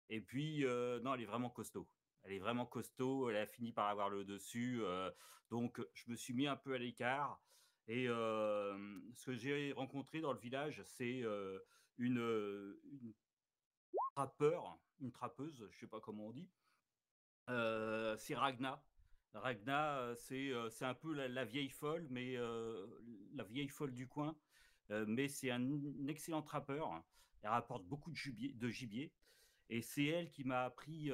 Et puis, non, elle est vraiment costaud. Elle est vraiment costaud. Elle a fini par avoir le dessus. Donc, je me suis mis un peu à l'écart. Et ce que j'ai rencontré dans le village, c'est une une trappeuse, je ne sais pas comment on dit. C'est Ragna. Ragna, c'est un peu la vieille folle, mais la vieille folle du coin. Mais c'est un excellent trappeur. Elle rapporte beaucoup de gibier. Et c'est elle qui m'a appris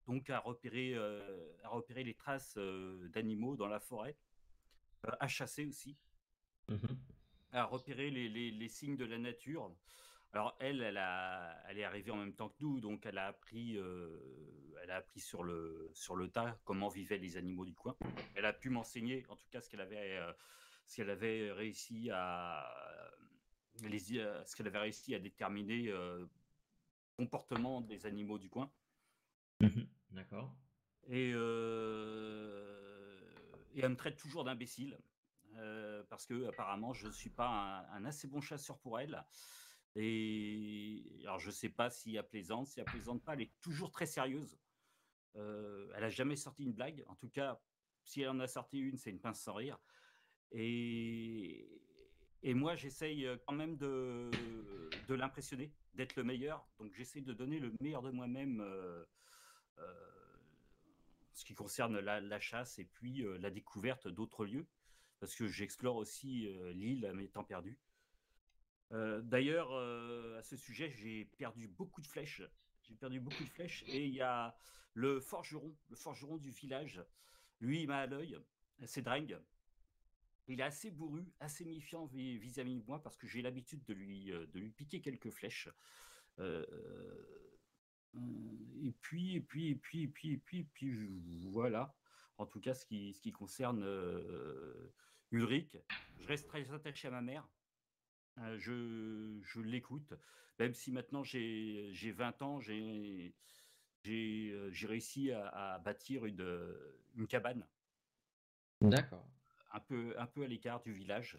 donc à repérer les traces d'animaux dans la forêt, à chasser aussi, à repérer les signes de la nature. Alors elle est arrivée en même temps que nous, donc elle a appris sur le tas comment vivaient les animaux du coin. Elle a pu m'enseigner, en tout cas, ce qu'elle avait réussi à déterminer comportement des animaux du coin. D'accord. Et elle me traite toujours d'imbécile parce que apparemment je ne suis pas un assez bon chasseur pour elle. Et alors je sais pas si elle plaisante, si elle plaisante pas, elle est toujours très sérieuse. Elle a jamais sorti une blague. En tout cas, si elle en a sorti une, c'est une pince sans rire. Et moi, j'essaye quand même de l'impressionner, d'être le meilleur. Donc, j'essaye de donner le meilleur de moi-même ce qui concerne la chasse et puis la découverte d'autres lieux, parce que j'explore aussi l'île à mes temps perdus. D'ailleurs, à ce sujet, j'ai perdu beaucoup de flèches. Et il y a le forgeron du village. Lui, il m'a à l'œil. C'est Dreng. Il est assez bourru, assez méfiant vis-à-vis de moi parce que j'ai l'habitude de lui piquer quelques flèches. Et puis, voilà. En tout cas, ce qui concerne Ulrich, je reste très attaché à ma mère. Je l'écoute, même si maintenant j'ai 20 ans, j'ai réussi à bâtir une cabane. D'accord. Un peu à l'écart du village.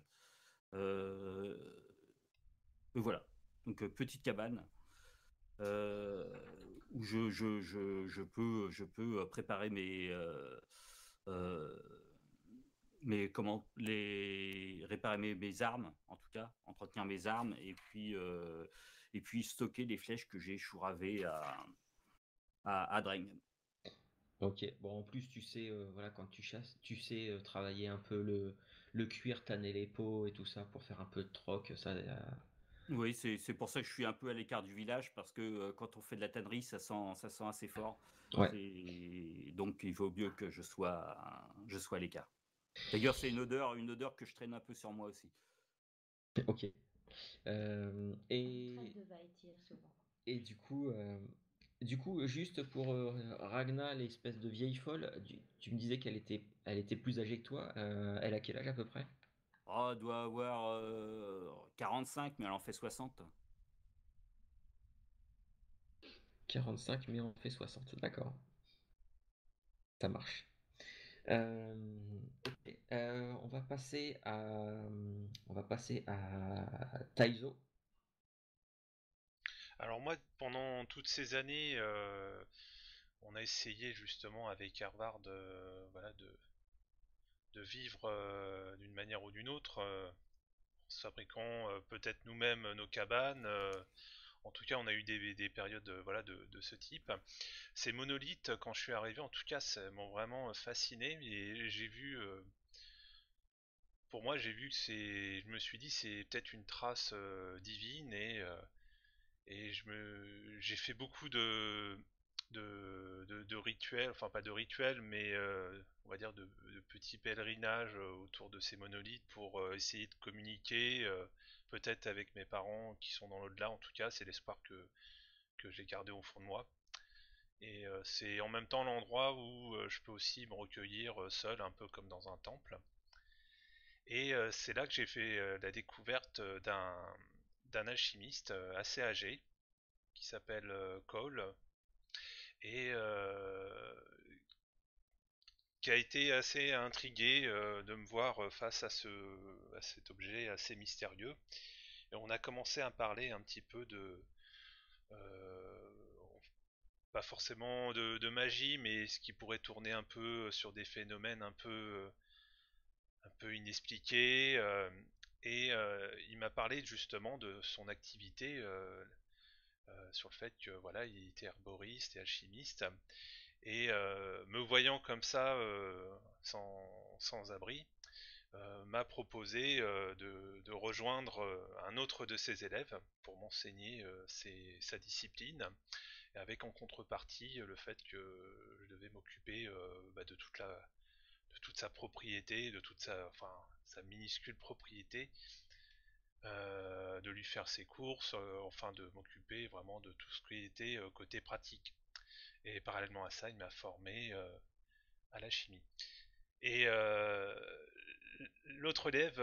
Voilà. Donc petite cabane où je peux préparer réparer mes armes, en tout cas, entretenir mes armes, et puis stocker les flèches que j'ai chouravé à Dreng. Ok, bon en plus tu sais, voilà, quand tu chasses, tu sais travailler un peu le cuir, tanner les peaux et tout ça pour faire un peu de troc, ça. Oui, c'est pour ça que je suis un peu à l'écart du village, parce que quand on fait de la tannerie, ça sent assez fort. Ouais. Donc il vaut mieux que je sois à l'écart. D'ailleurs, c'est une odeur que je traîne un peu sur moi aussi. Ok. On traite de Vaetir souvent. Et du coup, juste pour Ragna, l'espèce de vieille folle, tu me disais elle était plus âgée que toi. Elle a quel âge à peu près? Oh, elle doit avoir 45, mais elle en fait 60. 45, mais on fait 60. D'accord. Ça marche. Ok. On va passer à Taizo. Alors moi, pendant toutes ces années, on a essayé justement avec Harvard voilà, de vivre d'une manière ou d'une autre, en se fabriquant peut-être nous-mêmes nos cabanes. En tout cas, on a eu des périodes voilà, de ce type. Ces monolithes, quand je suis arrivé, en tout cas, ça m'ont vraiment fasciné. Et j'ai vu pour moi, j'ai vu que je me suis dit c'est peut-être une trace divine et j'ai fait beaucoup de rituels, enfin pas de rituels, mais on va dire de petits pèlerinages autour de ces monolithes pour essayer de communiquer, peut-être avec mes parents qui sont dans l'au-delà. En tout cas, c'est l'espoir que j'ai gardé au fond de moi. Et c'est en même temps l'endroit où je peux aussi me recueillir seul, un peu comme dans un temple. Et c'est là que j'ai fait la découverte d'un alchimiste assez âgé qui s'appelle Cole et qui a été assez intrigué de me voir face à cet objet assez mystérieux. Et on a commencé à parler un petit peu euh, pas forcément de magie, mais ce qui pourrait tourner un peu sur des phénomènes un peu inexpliqués. Et il m'a parlé justement de son activité sur le fait que voilà, il était herboriste et alchimiste. Et me voyant comme ça, sans abri, m'a proposé de rejoindre un autre de ses élèves pour m'enseigner sa discipline, avec en contrepartie le fait que je devais m'occuper de toute sa propriété, de toute sa minuscule propriété, de lui faire ses courses, enfin de m'occuper vraiment de tout ce qui était côté pratique. Et parallèlement à ça, il m'a formé à la chimie. Et l'autre élève,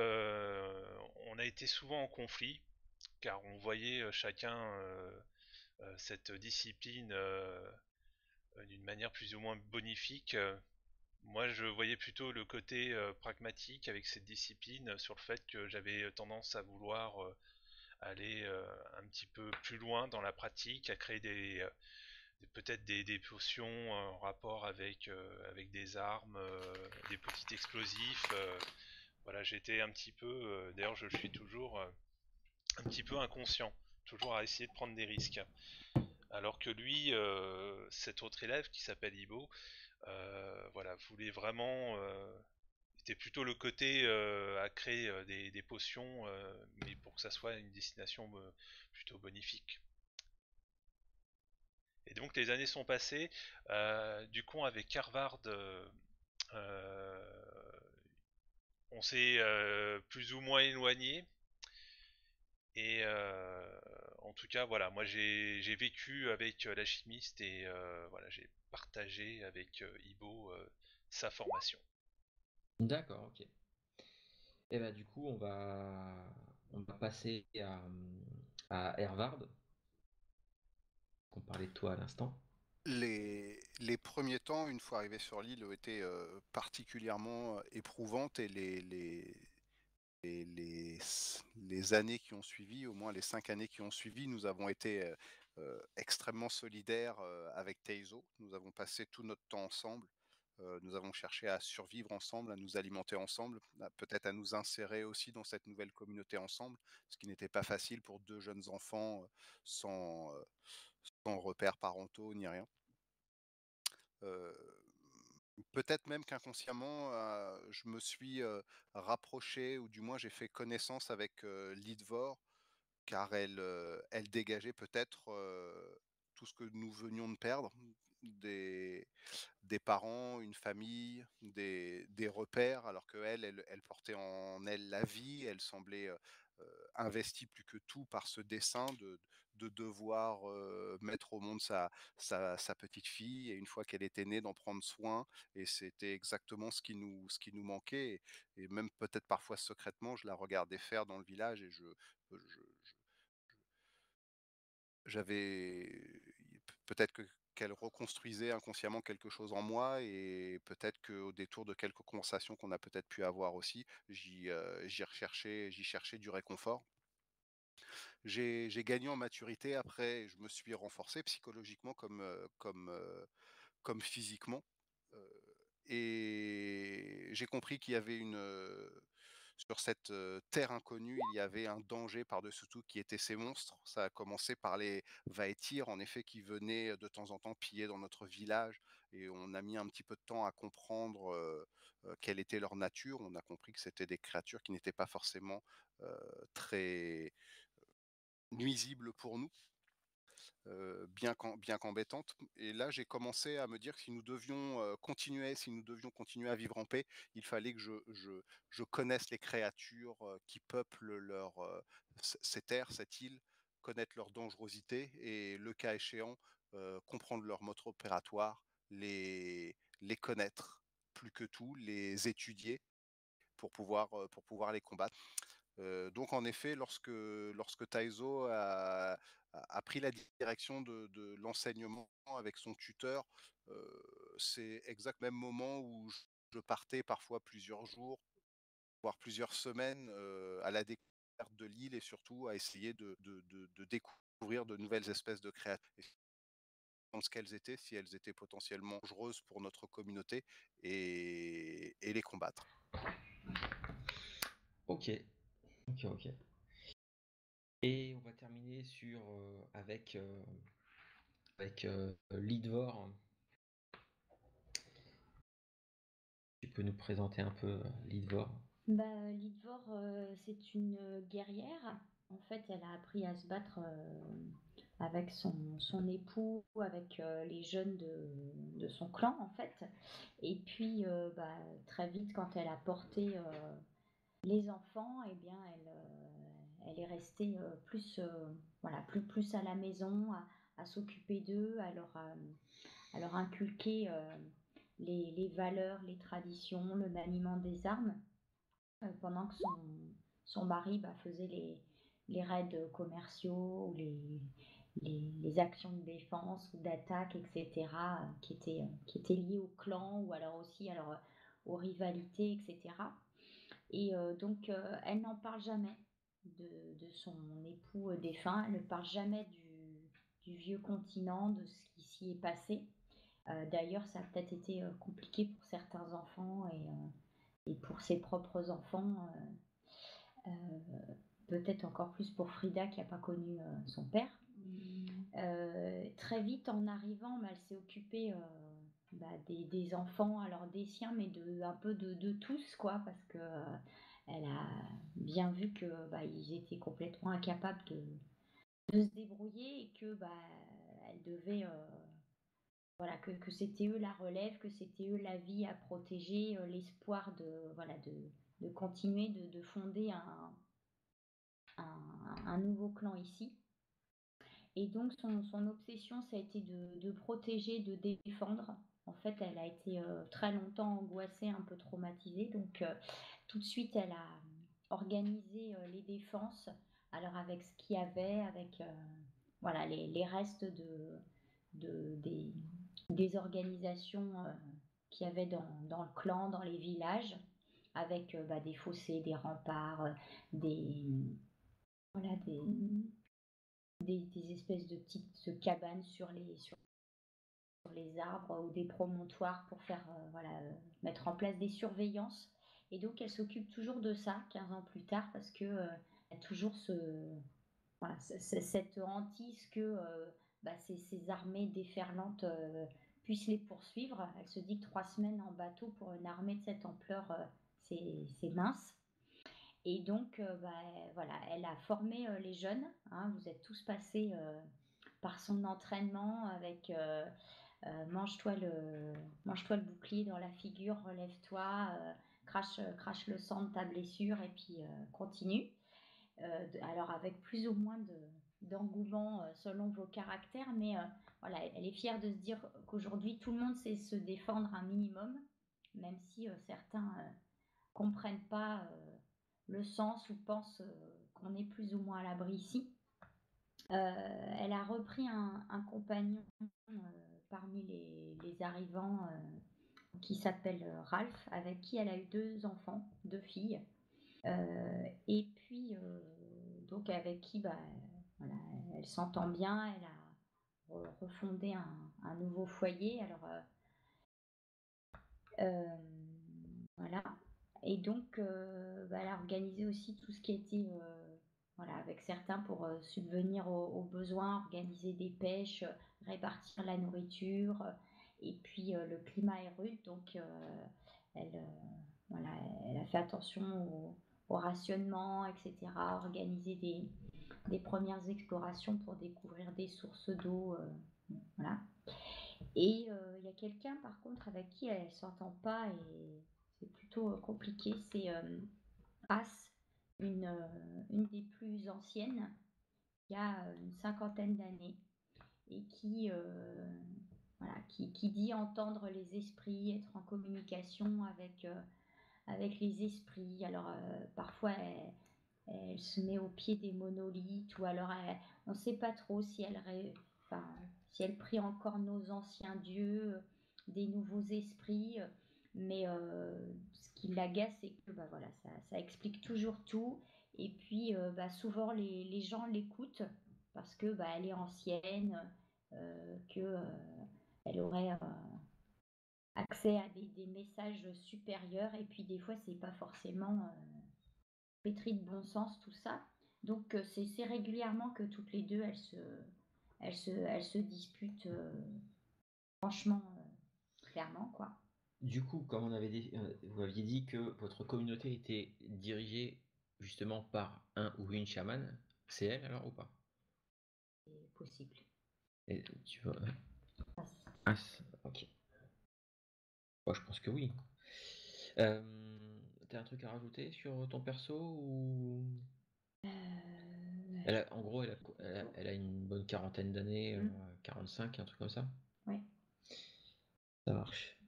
on a été souvent en conflit, car on voyait chacun cette discipline d'une manière plus ou moins bonifique. Moi, je voyais plutôt le côté pragmatique avec cette discipline sur le fait que j'avais tendance à vouloir aller un petit peu plus loin dans la pratique, à créer peut-être des potions en rapport avec des armes, des petits explosifs. Voilà, j'étais un petit peu, d'ailleurs je le suis toujours, un petit peu inconscient, toujours à essayer de prendre des risques. Alors que lui, cet autre élève qui s'appelle Ibo, voilà, voulait vraiment, c'était plutôt le côté à créer des potions, mais pour que ça soit une destination plutôt bonifique. Et donc les années sont passées. Du coup, avec Harvard, on s'est plus ou moins éloigné. Et en tout cas, voilà, moi j'ai vécu avec l'alchimiste et voilà, j'ai partagé avec Ibo sa formation. D'accord, ok. Et bah du coup, on va passer à Harvard, qu'on parlait de toi à l'instant. Les premiers temps, une fois arrivé sur l'île, ont été particulièrement éprouvantes et les années qui ont suivi, au moins les 5 années qui ont suivi, nous avons été extrêmement solidaires avec Teizo. Nous avons passé tout notre temps ensemble. Nous avons cherché à survivre ensemble, à nous alimenter ensemble, peut-être à nous insérer aussi dans cette nouvelle communauté ensemble, ce qui n'était pas facile pour deux jeunes enfants sans repères parentaux ni rien. Peut-être même qu'inconsciemment, je me suis rapproché, ou du moins j'ai fait connaissance avec Lidvor, car elle dégageait peut-être tout ce que nous venions de perdre, des, des parents, une famille, des repères, alors elle portait en elle la vie, elle semblait investie plus que tout par ce dessein de devoir mettre au monde sa petite fille, et une fois qu'elle était née, d'en prendre soin, et c'était exactement ce qui nous manquait, et même peut-être parfois secrètement, je la regardais faire dans le village, et j'avais peut-être qu'elle reconstruisait inconsciemment quelque chose en moi, et peut-être qu'au détour de quelques conversations qu'on a peut-être pu avoir aussi, j'y cherchais du réconfort. J'ai gagné en maturité après, je me suis renforcé psychologiquement comme physiquement. Et j'ai compris qu'il y avait sur cette terre inconnue, il y avait un danger par-dessus tout qui était ces monstres. Ça a commencé par les Vaetir, en effet, qui venaient de temps en temps piller dans notre village, et on a mis un petit peu de temps à comprendre quelle était leur nature. On a compris que c'était des créatures qui n'étaient pas forcément très nuisibles pour nous. Bien qu'embêtante. Et là, j'ai commencé à me dire que si nous devions continuer à vivre en paix, il fallait que je connaisse les créatures qui peuplent ces terres, cette île, connaître leur dangerosité et, le cas échéant, comprendre leur mode opératoire, les connaître plus que tout, les étudier pour pouvoir les combattre. Donc en effet, lorsque Taizo a pris la direction de l'enseignement avec son tuteur, c'est exact même moment où je partais parfois plusieurs jours, voire plusieurs semaines à la découverte de l'île, et surtout à essayer de découvrir de nouvelles espèces de créatures, ce qu'elles étaient, si elles étaient potentiellement dangereuses pour notre communauté, et les combattre. Ok, ok. Et on va terminer avec Lidvor. Tu peux nous présenter un peu Lidvor? Lidvor, c'est une guerrière. En fait, elle a appris à se battre avec son époux, avec les jeunes de son clan, en fait. Et puis, très vite, quand elle a porté les enfants, eh bien, elle est restée plus, plus à la maison, à s'occuper d'eux, à leur inculquer les valeurs, les traditions, le maniement des armes, pendant que son mari faisait les raids commerciaux, ou les actions de défense ou d'attaque, etc., qui étaient liées au clan, ou alors aussi aux rivalités, etc. Et donc, elle n'en parle jamais de son époux défunt, elle ne parle jamais du vieux continent, de ce qui s'y est passé. D'ailleurs, ça a peut-être été compliqué pour certains enfants, et pour ses propres enfants, peut-être encore plus pour Frida qui n'a pas connu son père. Très vite en arrivant, elle s'est occupée des enfants, alors des siens, mais un peu de tous, quoi, parce que elle a bien vu que ils étaient complètement incapables de se débrouiller, et que elle devait que c'était eux la relève, que c'était eux la vie à protéger, l'espoir de continuer de fonder un nouveau clan ici. Et donc son obsession, ça a été de protéger, de défendre. En fait, elle a été très longtemps angoissée, un peu traumatisée. Donc tout de suite, elle a organisé les défenses. Alors avec ce qu'il y avait, avec les restes des organisations qu'il y avait dans le clan, dans les villages, avec des fossés, des remparts, des espèces de petites cabanes sur les arbres, ou des promontoires pour faire mettre en place des surveillances. Et donc elle s'occupe toujours de ça 15 ans plus tard, parce que elle a toujours cette hantise que ces armées déferlantes puissent les poursuivre. Elle se dit que 3 semaines en bateau pour une armée de cette ampleur, c'est mince. Et donc, elle a formé les jeunes. Hein, vous êtes tous passés par son entraînement avec mange-toi le bouclier dans la figure, relève-toi, crache le sang de ta blessure, et puis continue. Alors avec plus ou moins d'engouement selon vos caractères, mais elle est fière de se dire qu'aujourd'hui tout le monde sait se défendre un minimum, même si certains comprennent pas le sens, ou pensent qu'on est plus ou moins à l'abri ici. Elle a repris un compagnon parmi les arrivants, qui s'appelle Ralph, avec qui elle a eu 2 enfants, 2 filles. Et puis, donc avec qui elle s'entend bien, elle a refondé un nouveau foyer. Alors, Et donc, elle a organisé aussi tout ce qui était, voilà, avec certains pour subvenir aux besoins, organiser des pêches, répartir la nourriture. Et puis, le climat est rude, donc elle, voilà, elle a fait attention au rationnement, etc., organiser des premières explorations pour découvrir des sources d'eau. Voilà. Et il y a quelqu'un, par contre, avec qui elle ne s'entend pas et c'est plutôt compliqué, c'est As, une des plus anciennes, qui a une cinquantaine d'années et voilà, qui dit entendre les esprits, être en communication avec les esprits. Alors parfois elle se met au pied des monolithes ou alors on ne sait pas trop si enfin, si elle prie encore nos anciens dieux, des nouveaux esprits. Mais ce qui l'agace, c'est que voilà, ça explique toujours tout. Et puis souvent les gens l'écoutent parce que elle est ancienne, que elle aurait accès à des messages supérieurs. Et puis des fois, c'est pas forcément pétri de bon sens tout ça. Donc c'est régulièrement que toutes les deux, elles se disputent franchement, clairement, quoi. Du coup, comme vous aviez dit que votre communauté était dirigée justement par un ou une chamane, c'est elle alors ou pas? C'est possible. Et tu vois, Ah, ok. Moi, je pense que oui. T'as un truc à rajouter sur ton perso ou en gros, elle a une bonne quarantaine d'années, 45, un truc comme ça. Ouais. Ça marche.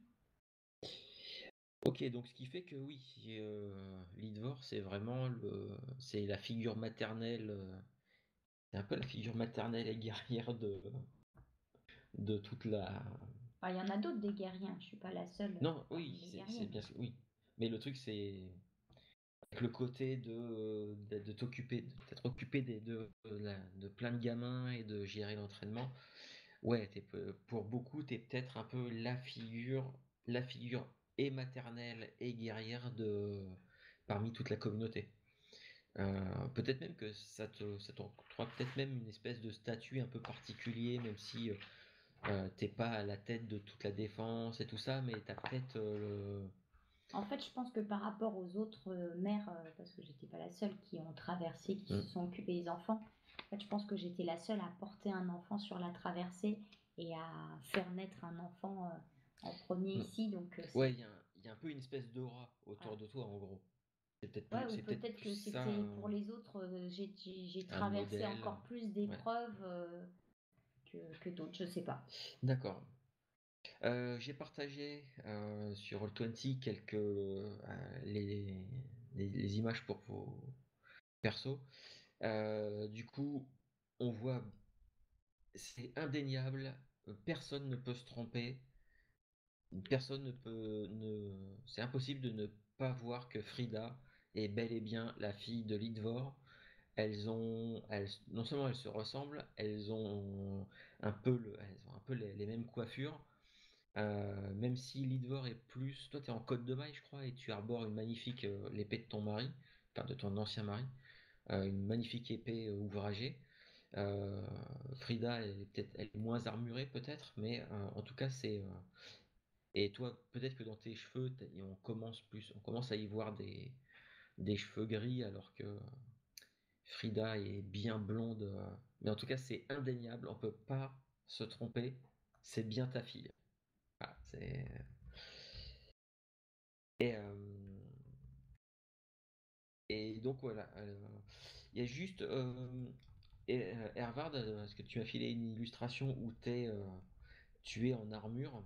Ok, donc ce qui fait que oui, Lidvor, c'est vraiment c'est la figure maternelle, c'est un peu la figure maternelle et guerrière de toute la. Il y en a d'autres des guerriers, je suis pas la seule. Non, oui, des c'est guerriers. bien, oui. Mais le truc, c'est avec le côté de t'occuper, d'être occupé de plein de gamins et de gérer l'entraînement. Ouais, pour beaucoup, t'es peut-être un peu la figure et maternelle et guerrière parmi toute la communauté. Peut-être même que ça t'octroie peut-être même une espèce de statut un peu particulier, même si t'es pas à la tête de toute la défense et tout ça, mais t'as peut-être En fait, je pense que par rapport aux autres mères, parce que j'étais pas la seule qui ont traversé, qui se sont occupées des enfants, en fait, je pense que j'étais la seule à porter un enfant sur la traversée et à faire naître un enfant en premier ici. Donc, ouais, il y a un peu une espèce d'aura autour de toi, en gros. C'est peut-être ouais, plus, ou c'est peut-être peut-être plus que ça, c'était pour les autres, j'ai un traversé modèle. encore plus d'épreuves que d'autres, je sais pas. D'accord. J'ai partagé sur Roll20 les images pour vos persos. Du coup, on voit, c'est indéniable, personne ne peut se tromper, personne ne peut, c'est impossible de ne pas voir que Frida est bel et bien la fille de Lidvor. Non seulement elles se ressemblent, elles ont les mêmes coiffures. Même si Lidvor est plus. Toi, tu es en Côte de Maille, je crois, et tu arbores une magnifique l'épée de ton mari, enfin de ton ancien mari, une magnifique épée ouvragée. Frida, elle est moins armurée, peut-être, mais en tout cas, c'est. Et toi, peut-être que dans tes cheveux, on commence à y voir des cheveux gris, alors que Frida est bien blonde. Mais en tout cas, c'est indéniable, on peut pas se tromper. C'est bien ta fille. Voilà, c'est. Et, et donc voilà, il y a juste Hervard, parce que tu m'as filé une illustration où tu es en armure,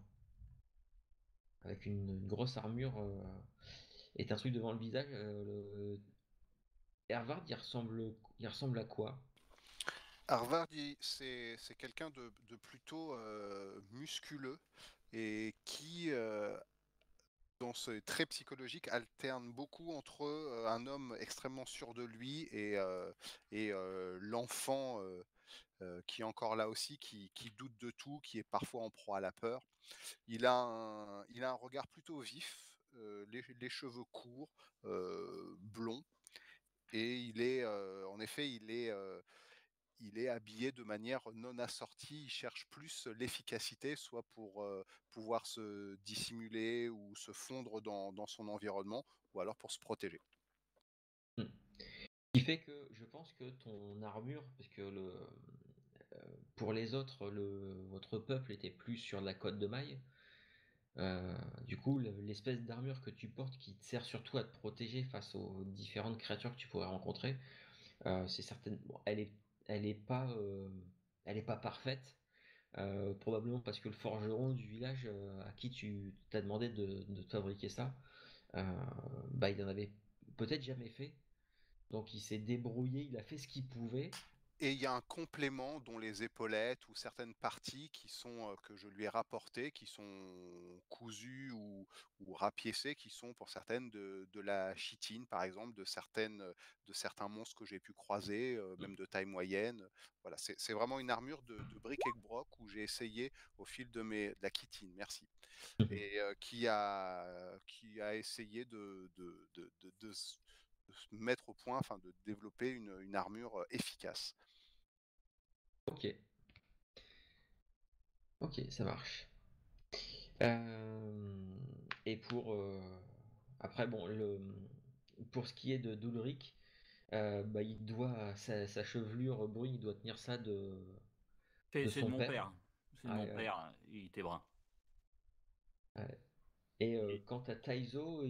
avec une grosse armure et t'as un truc devant le visage. Hervard, il ressemble à quoi? Harvard, c'est quelqu'un de plutôt musculeux et qui, dans ce trait psychologique, alterne beaucoup entre un homme extrêmement sûr de lui et l'enfant qui est encore là aussi, qui doute de tout, qui est parfois en proie à la peur. Il a un regard plutôt vif, les cheveux courts, blonds, et il est en effet il est habillé de manière non assortie. Il cherche plus l'efficacité, soit pour pouvoir se dissimuler ou se fondre dans son environnement, ou alors pour se protéger. Ce qui fait que je pense que ton armure, parce que pour les autres, votre peuple était plus sur la côte de mailles. Du coup, l'espèce d'armure que tu portes qui te sert surtout à te protéger face aux différentes créatures que tu pourrais rencontrer, c'est certaine. Bon, elle est pas, elle est pas parfaite. Probablement parce que le forgeron du village à qui tu t'as demandé de te fabriquer ça, bah il en avait peut-être jamais fait. Donc il s'est débrouillé, il a fait ce qu'il pouvait. Et il y a un complément dont les épaulettes ou certaines parties qui sont que je lui ai rapportées, qui sont cousues ou rapiécées, qui sont pour certaines de la chitine, par exemple, de certains monstres que j'ai pu croiser, même de taille moyenne. Voilà, c'est vraiment une armure de bric et broc où j'ai essayé au fil de la chitine, merci, et qui a essayé de se mettre au point, enfin de développer une armure efficace. Ok. Ok, ça marche. Et après, bon, pour ce qui est de d'Ulrich, bah, il doit sa chevelure brune, il doit tenir ça de C'est de son mon père. père. C'est de Ouais, mon ouais, père. Il était brun. ouais. Et Et- quant à Taizo,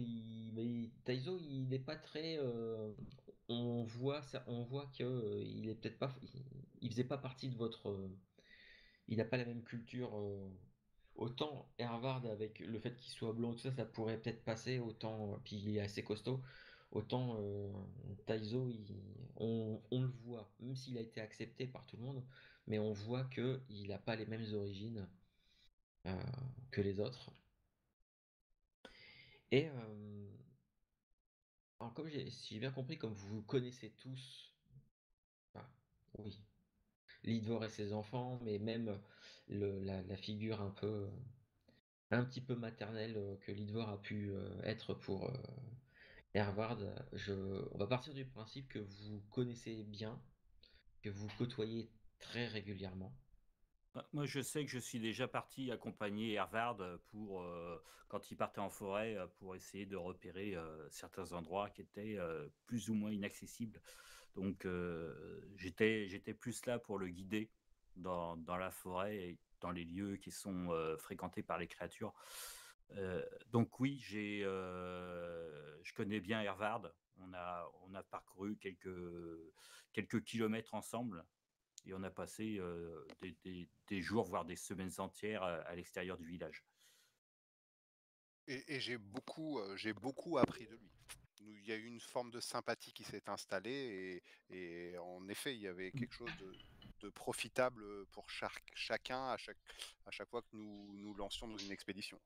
Taizo, il n'est pas très. On voit ça, on voit que il est peut-être pas, il faisait pas partie de votre. Il n'a pas la même culture. Autant Hervard, avec le fait qu'il soit blond, tout ça, ça pourrait peut-être passer. Autant, puis il est assez costaud. Autant Taizo, on le voit, même s'il a été accepté par tout le monde, mais on voit que il n'a pas les mêmes origines euh, que les autres. Et alors, si j'ai bien compris, comme vous vous connaissez tous, ah, oui, Lidvor et ses enfants, mais même la figure un petit peu maternelle que Lidvor a pu être pour Hervard, on va partir du principe que vous connaissez bien, que vous côtoyez très régulièrement. Moi, je sais que je suis déjà parti accompagner Hervard quand il partait en forêt pour essayer de repérer certains endroits qui étaient plus ou moins inaccessibles. Donc, j'étais plus là pour le guider dans la forêt et dans les lieux qui sont fréquentés par les créatures. Donc oui, je connais bien Hervard. On a parcouru quelques kilomètres ensemble. Et on a passé des jours, voire des semaines entières à l'extérieur du village. Et j'ai beaucoup appris de lui. Il y a eu une forme de sympathie qui s'est installée, et en effet, il y avait quelque chose de profitable pour chacun à chaque fois que nous lancions dans une expédition.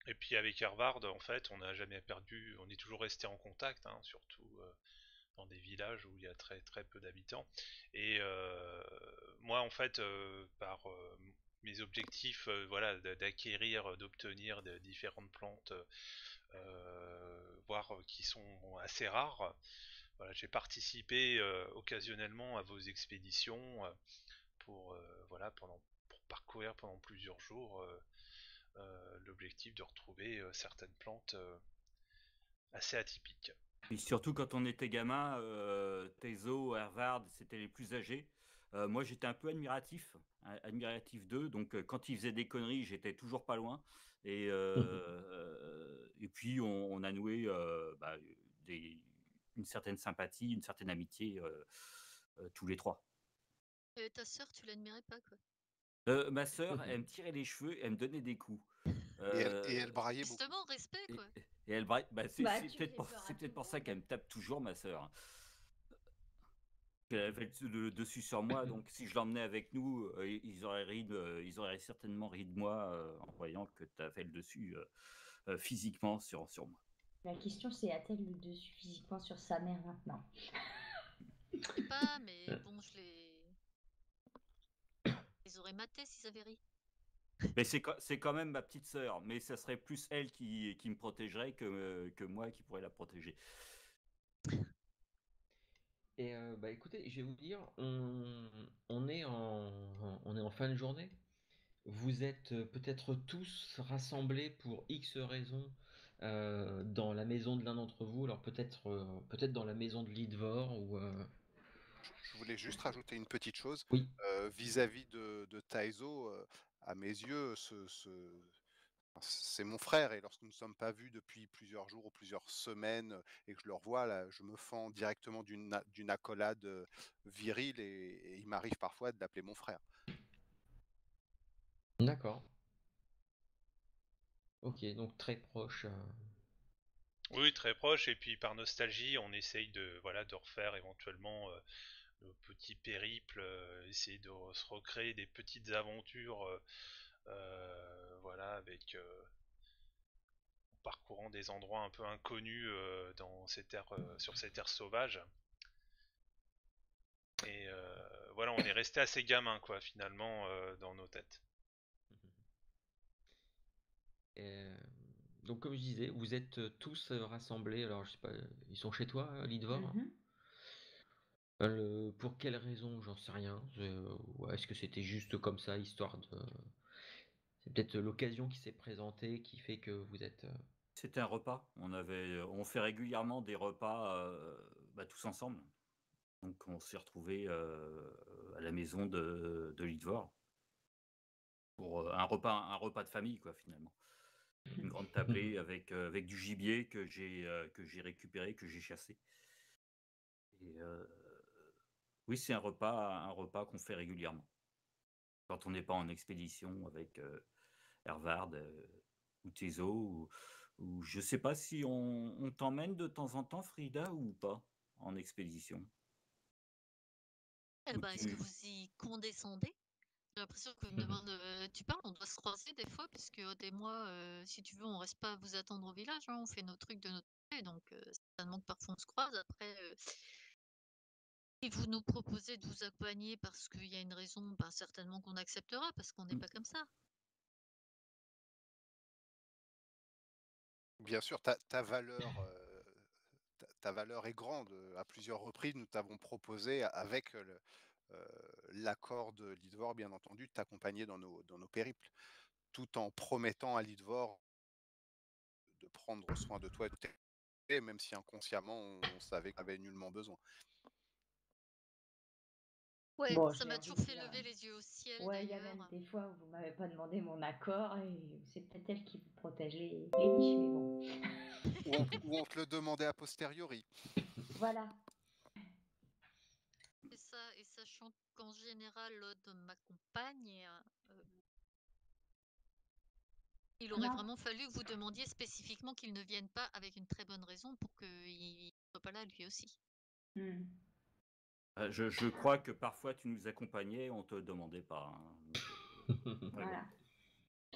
Et puis avec Hervard, en fait, on n'a jamais perdu, on est toujours resté en contact, hein, surtout dans des villages où il y a très très peu d'habitants. Et moi, en fait, par mes objectifs, voilà, d'acquérir, d'obtenir de différentes plantes, voire qui sont assez rares. Voilà, j'ai participé occasionnellement à vos expéditions pour voilà pour parcourir pendant plusieurs jours l'objectif de retrouver certaines plantes assez atypiques. Et surtout quand on était gamin, Teizo, Hervard, c'était les plus âgés. Moi, j'étais un peu admiratif d'eux. Donc, quand ils faisaient des conneries, j'étais toujours pas loin. Et puis, on a noué une certaine sympathie, une certaine amitié tous les trois. Ta sœur, tu l'admirais pas, quoi. Ma sœur, elle me tirait les cheveux, elle me donnait des coups. Et elle braillait beaucoup. Justement, respect, quoi. Et elle braille. C'est Bah, tu peut-être fais peur à tout pour le ça monde. qu'elle me tape toujours, ma sœur. Elle avait le dessus sur moi, donc si je l'emmenais avec nous, ils auraient certainement ri de moi en voyant que tu avais le dessus physiquement sur moi. La question, c'est a-t-elle le dessus physiquement sur sa mère maintenant? Je sais pas, mais bon, je les aurais matés s'ils avaient ri. Mais c'est quand même ma petite sœur, mais ça serait plus elle qui me protégerait que moi qui pourrais la protéger. Et bah écoutez, je vais vous dire, on est en fin de journée. Vous êtes peut-être tous rassemblés pour X raisons dans la maison de l'un d'entre vous. Alors peut-être dans la maison de Lidvor ou Je voulais juste rajouter une petite chose. oui. Vis-à-vis de Taizo, à mes yeux, c'est mon frère, et lorsque nous ne sommes pas vus depuis plusieurs jours ou plusieurs semaines, et que je le revois, là, je me fends directement d'une accolade virile, et il m'arrive parfois de l'appeler mon frère. D'accord. Ok, donc très proche. Oui, très proche, et puis par nostalgie, on essaye de refaire éventuellement nos petits périples, essayer de se recréer des petites aventures, avec en parcourant des endroits un peu inconnus dans ces terres, sur ces terres sauvages. Et on est resté assez gamin, quoi, finalement, dans nos têtes. Et, donc comme je disais, vous êtes tous rassemblés. Alors je sais pas, ils sont chez toi, Lidvor? Pour quelle raison, j'en sais rien. Ouais, est-ce que c'était juste comme ça, histoire de... C'est peut-être l'occasion qui s'est présentée qui fait que vous êtes... C'était un repas. On fait régulièrement des repas tous ensemble. Donc on s'est retrouvés à la maison de Lidvor pour un repas de famille, quoi, finalement. Une grande tablée avec du gibier que j'ai récupéré, que j'ai chassé. Et oui, c'est un repas qu'on fait régulièrement. Quand on n'est pas en expédition avec Hervard ou Tezo, ou je sais pas si on t'emmène de temps en temps, Frida, ou pas, en expédition. Eh Ou ben, est-ce que tu- vous y condescendez? J'ai l'impression que vous me demandez, tu parles, on doit se croiser des fois, parce que des mois, si tu veux, on reste pas à vous attendre au village, hein, on fait nos trucs de notre côté, donc certainement que parfois on se croise. Après, si vous nous proposez de vous accompagner parce qu'il y a une raison, ben, certainement qu'on acceptera, parce qu'on n'est pas comme ça. Bien sûr, ta valeur, ta valeur est grande. À plusieurs reprises, nous t'avons proposé, avec l'accord de Lidvor, bien entendu, de t'accompagner dans nos périples, tout en promettant à Lidvor de prendre soin de toi et de tes, même si inconsciemment on savait qu'on avait nullement besoin. Ouais, Bon, ça j'ai m'a envie toujours de fait dire. lever les yeux au ciel, Ouais, il y a même d'ailleurs. des fois où vous m'avez pas demandé mon accord et c'est peut-être elle qui vous protège les niches, mais bon. Ou on te le demandait a posteriori. Voilà. C'est ça, et sachant qu'en général, l'autre m'accompagne, il aurait Non. vraiment fallu que vous demandiez spécifiquement qu'il ne vienne pas, avec une très bonne raison pour qu'il ne soit pas là lui aussi. Hmm. Je crois que parfois tu nous accompagnais, on te demandait pas, hein. Donc, ouais, Voilà.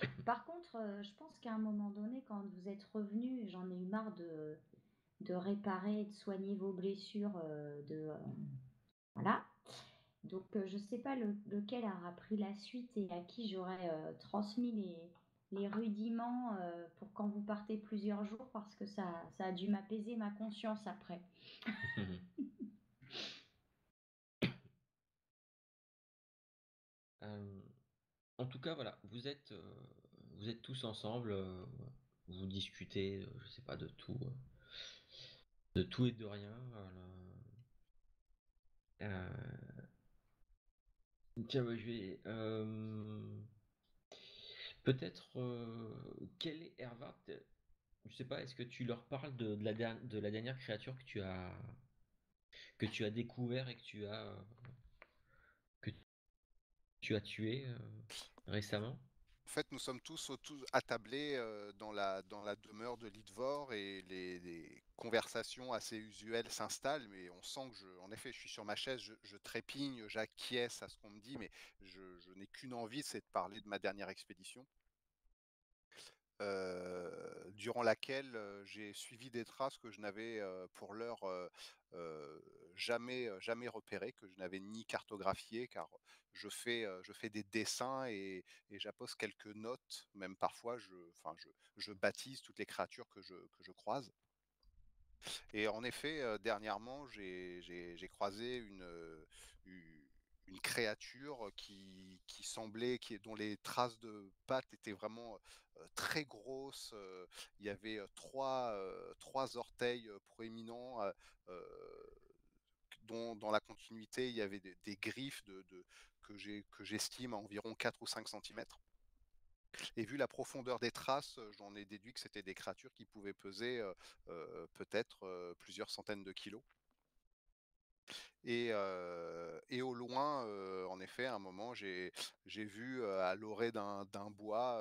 ouais. Par contre, je pense qu'à un moment donné, quand vous êtes revenu, j'en ai eu marre de réparer, de soigner vos blessures, voilà. Donc, je sais pas lequel aura pris la suite et à qui j'aurais transmis les rudiments pour quand vous partez plusieurs jours, parce que ça a dû m'apaiser ma conscience après. En tout cas, voilà, vous êtes tous ensemble, vous discutez, je sais pas, de tout et de rien. Tiens, bah, je vais peut-être quel est Hervard? Je sais pas, est-ce que tu leur parles de la dernière créature que tu as découvert et que tu as tué récemment? En fait, nous sommes tous attablés dans la demeure de Lidvor, et les conversations assez usuelles s'installent, mais on sent que en effet, je suis sur ma chaise, je trépigne, j'acquiesce à ce qu'on me dit, mais je n'ai qu'une envie, c'est de parler de ma dernière expédition. durant laquelle j'ai suivi des traces que je n'avais pour l'heure jamais repérées, que je n'avais ni cartographiées, car je fais des dessins et j'appose quelques notes, même parfois je baptise toutes les créatures que je croise. Et en effet, dernièrement, j'ai croisé une créature qui semblait dont les traces de pattes étaient vraiment, très grosses, il y avait, 3 orteils, proéminents, dont dans la continuité, il y avait des griffes que j'estime à environ 4 ou 5 centimètres. Et vu la profondeur des traces, j'en ai déduit que c'était des créatures qui pouvaient peser, peut-être, plusieurs centaines de kilos. Et au loin, en effet, à un moment, j'ai vu, à l'orée d'un bois,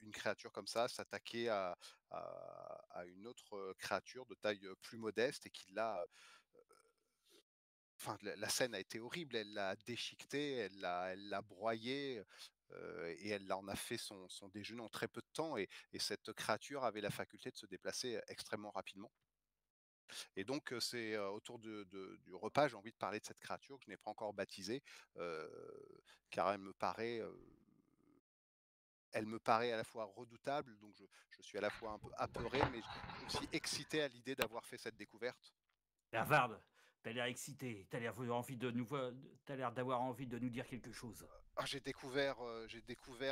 une créature comme ça s'attaquer à une autre, créature de taille, plus modeste et qui l'a, enfin, la scène a été horrible. Elle l'a déchiquetée, elle l'a broyée, et elle en a fait son déjeuner en très peu de temps et cette créature avait la faculté de se déplacer extrêmement rapidement. Et donc, c'est, autour du repas, j'ai envie de parler de cette créature que je n'ai pas encore baptisée, heu, car elle me paraît à la fois redoutable, donc je suis à la fois un peu apeuré, mais aussi excité à l'idée d'avoir fait cette découverte. Hervard, t'as l'air excité, t'as l'air d'avoir envie de nous dire quelque chose. Ah, j'ai découvert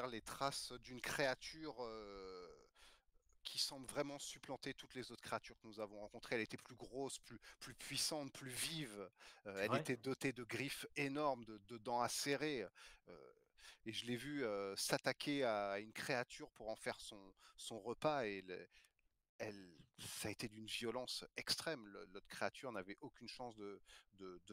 les traces d'une créature, qui semble vraiment supplanter toutes les autres créatures que nous avons rencontrées. Elle était plus grosse, plus puissante, plus vive. C'est Elle vrai? était dotée de griffes énormes, de dents acérées. Et je l'ai vue s'attaquer à une créature pour en faire son repas. Ça a été d'une violence extrême. L'autre créature n'avait aucune chance de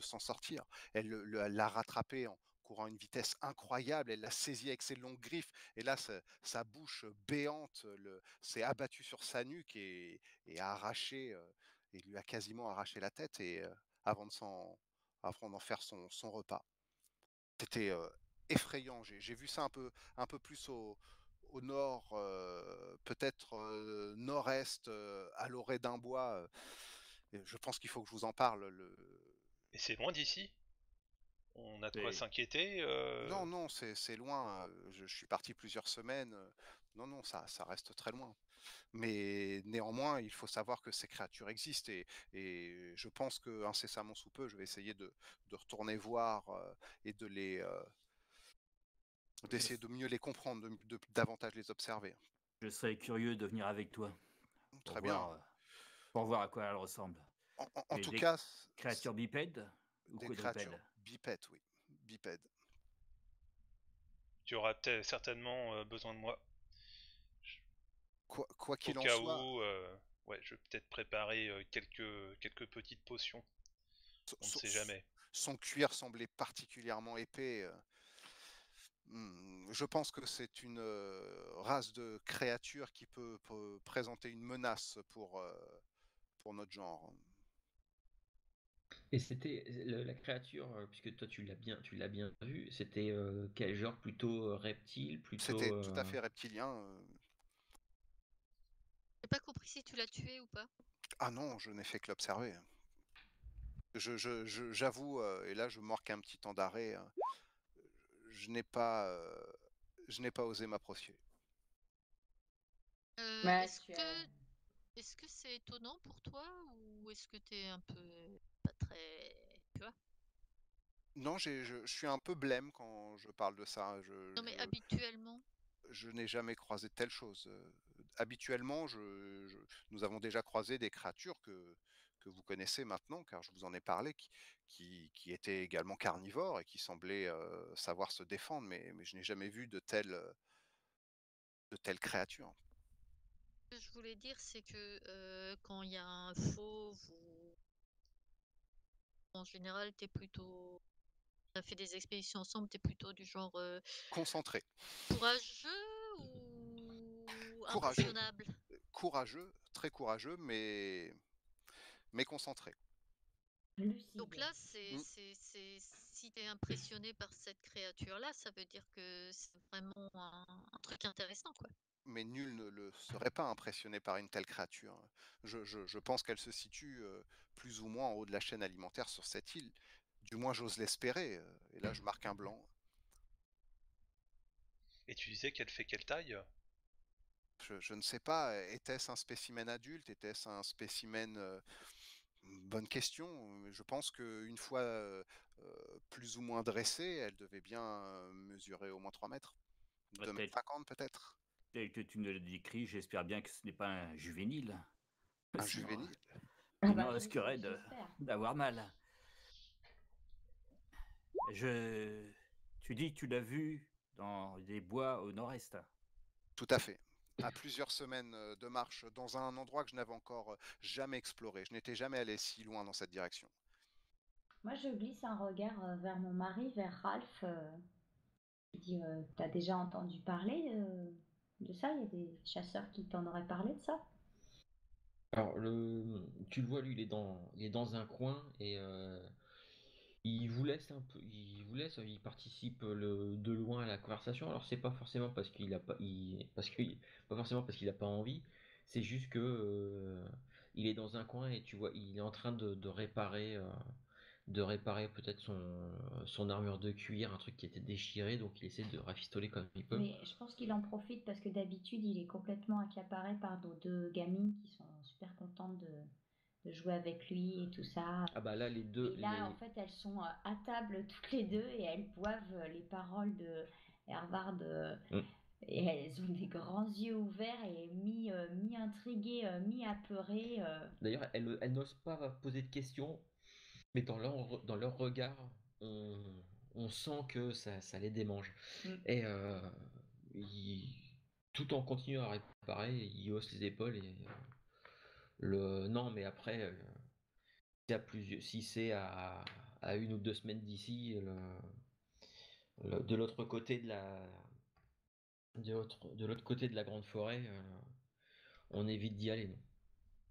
s'en sortir. Elle l'a rattrapé en courant à une vitesse incroyable. Elle l'a saisi avec ses longues griffes. Et là, sa bouche béante s'est abattue sur sa nuque et a arraché, et lui a quasiment arraché la tête avant de avant d'en faire son repas. C'était effrayant. J'ai vu ça un peu plus au nord, peut-être nord-est, à l'orée d'un bois. Et je pense qu'il faut que je vous en parle. Et c'est loin d'ici? On a de quoi Et s'inquiéter? Non, non, c'est loin. Je suis parti plusieurs semaines. Non, non, ça reste très loin. Mais néanmoins, il faut savoir que ces créatures existent et je pense que incessamment sous peu, je vais essayer de retourner voir et je, d'essayer de mieux les comprendre, davantage les observer. je serais curieux de venir avec toi pour Très bien. pour voir à quoi elle ressemble. En Et tout des cas, créatures bipèdes ou des créatures quadrupèdes? bipèdes, oui. Bipèdes. Tu auras certainement besoin de moi. Quoi Au qu'il en cas soit, où, ouais, je vais peut-être préparer quelques petites potions. son, On ne sait son- jamais. son cuir semblait particulièrement épais. Je pense que c'est une race de créatures qui peut présenter une menace pour notre genre. Et c'était la créature, puisque toi tu l'as bien vu, c'était quel genre? Plutôt reptile, C'était plutôt. tout à fait reptilien. J'ai pas compris si tu l'as tué ou pas. Ah non, je n'ai fait que l'observer. J'avoue, et là je marque un petit temps d'arrêt, je n'ai pas, je n'ai pas osé m'approcher. Ouais, Est-ce que c'est étonnant pour toi ou est-ce que t'es un peu pas très, tu vois? Non, je suis un peu blême quand je parle de ça. Non mais habituellement. Je n'ai jamais croisé de telle chose. Habituellement, nous avons déjà croisé des créatures que vous connaissez maintenant, car je vous en ai parlé, qui étaient également carnivores et qui semblaient savoir se défendre, mais je n'ai jamais vu de telles créatures. Ce que je voulais dire, c'est que quand il y a un fauve ou en général, t'es plutôt. On a fait des expéditions ensemble, t'es plutôt du genre Concentré, courageux ou courageux, impressionnable. courageux, très courageux, mais concentré. Donc lucide. là, Mm. si t'es impressionné par cette créature-là, ça veut dire que c'est vraiment un truc intéressant, quoi. Mais nul ne le serait pas impressionné par une telle créature. Je pense qu'elle se situe plus ou moins en haut de la chaîne alimentaire sur cette île. Du moins, j'ose l'espérer. Et là, je marque un blanc. Et tu disais qu'elle fait quelle taille? Je ne sais pas. Était-ce un spécimen adulte? Était-ce un spécimen... Bonne question. Je pense qu'une fois plus ou moins dressée, elle devait bien mesurer au moins 3 mètres. 2 mètres Peut-être 50 peut-être. tel que tu me le décris, j'espère bien que ce n'est pas un juvénile. Un Sinon, juvénile. Ah sinon bah, on risquerait j'espère. d'avoir mal. Tu dis que tu l'as vu dans des bois au nord-est. Tout à fait. À plusieurs semaines de marche dans un endroit que je n'avais encore jamais exploré. Je n'étais jamais allé si loin dans cette direction. Moi, je glisse un regard vers mon mari, vers Ralph. Je dis, t'as déjà entendu parler de ça? Il y a des chasseurs qui t'en auraient parlé de ça? Alors, tu le vois, lui, il est dans un coin et il vous laisse un peu, il participe de loin à la conversation. Alors, c'est pas forcément parce qu'il a pas, pas forcément parce qu'il a pas envie. C'est juste que il est dans un coin et tu vois, il est en train de réparer peut-être son armure de cuir, un truc qui était déchiré, donc il essaie de rafistoler comme il peut. Mais je pense qu'il en profite parce que d'habitude, il est complètement accaparé par nos deux gamines qui sont super contentes de jouer avec lui et tout ça. Ah bah là, les deux, Et là, en fait, elles sont à table toutes les deux et elles boivent les paroles de Hervard. Et elles ont des grands yeux ouverts et mi-intriguées, mi-apeurées. D'ailleurs, elles n'osent pas poser de questions, mais dans leur regard, on, on sent que ça les démange. Mm. Et tout en continuant à réparer, il hausse les épaules et non, mais après, si c'est à 1 ou 2 semaines d'ici, de l'autre côté de l'autre côté de la grande forêt, on évite d'y aller, non.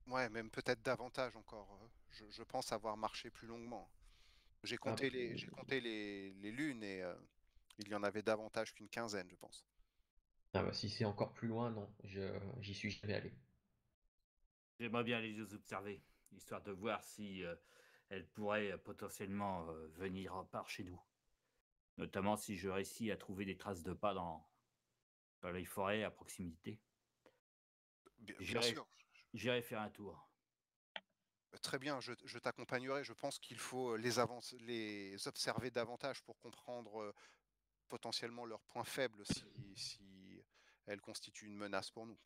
Ouais, même peut-être davantage encore. Je pense avoir marché plus longuement. J'ai Ah, compté les lunes et il y en avait davantage qu'une quinzaine, je pense. ah bah, si c'est encore plus loin, non, j'y suis jamais allé. J'aimerais bien les observer, histoire de voir si elles pourraient potentiellement venir par chez nous. Notamment si je réussis à trouver des traces de pas dans les forêts à proximité. Bien sûr. J'irai faire un tour. Très bien, je t'accompagnerai. Je pense qu'il faut les observer davantage pour comprendre potentiellement leurs points faibles si elles constituent une menace pour nous.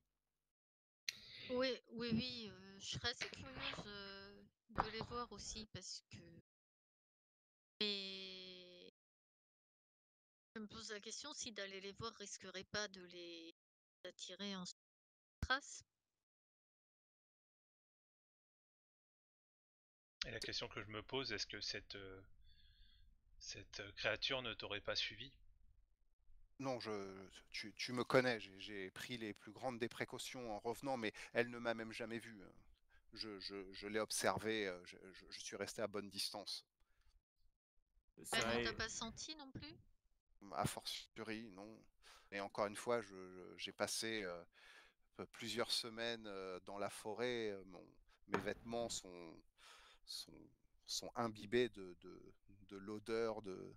Oui, je serais assez curieuse de les voir aussi parce que. Mais je me pose la question si d'aller les voir risquerait pas de les attirer en trace. Et la question que je me pose, est-ce que cette créature ne t'aurait pas suivi? Non, tu me connais, j'ai pris les plus grandes des précautions en revenant, mais elle ne m'a même jamais vu. Je l'ai observée, je suis resté à bonne distance. Elle ne t'a pas senti non plus? A fortiori, non. Et encore une fois, j'ai passé plusieurs semaines dans la forêt. Mes vêtements sont, sont imbibés de l'odeur de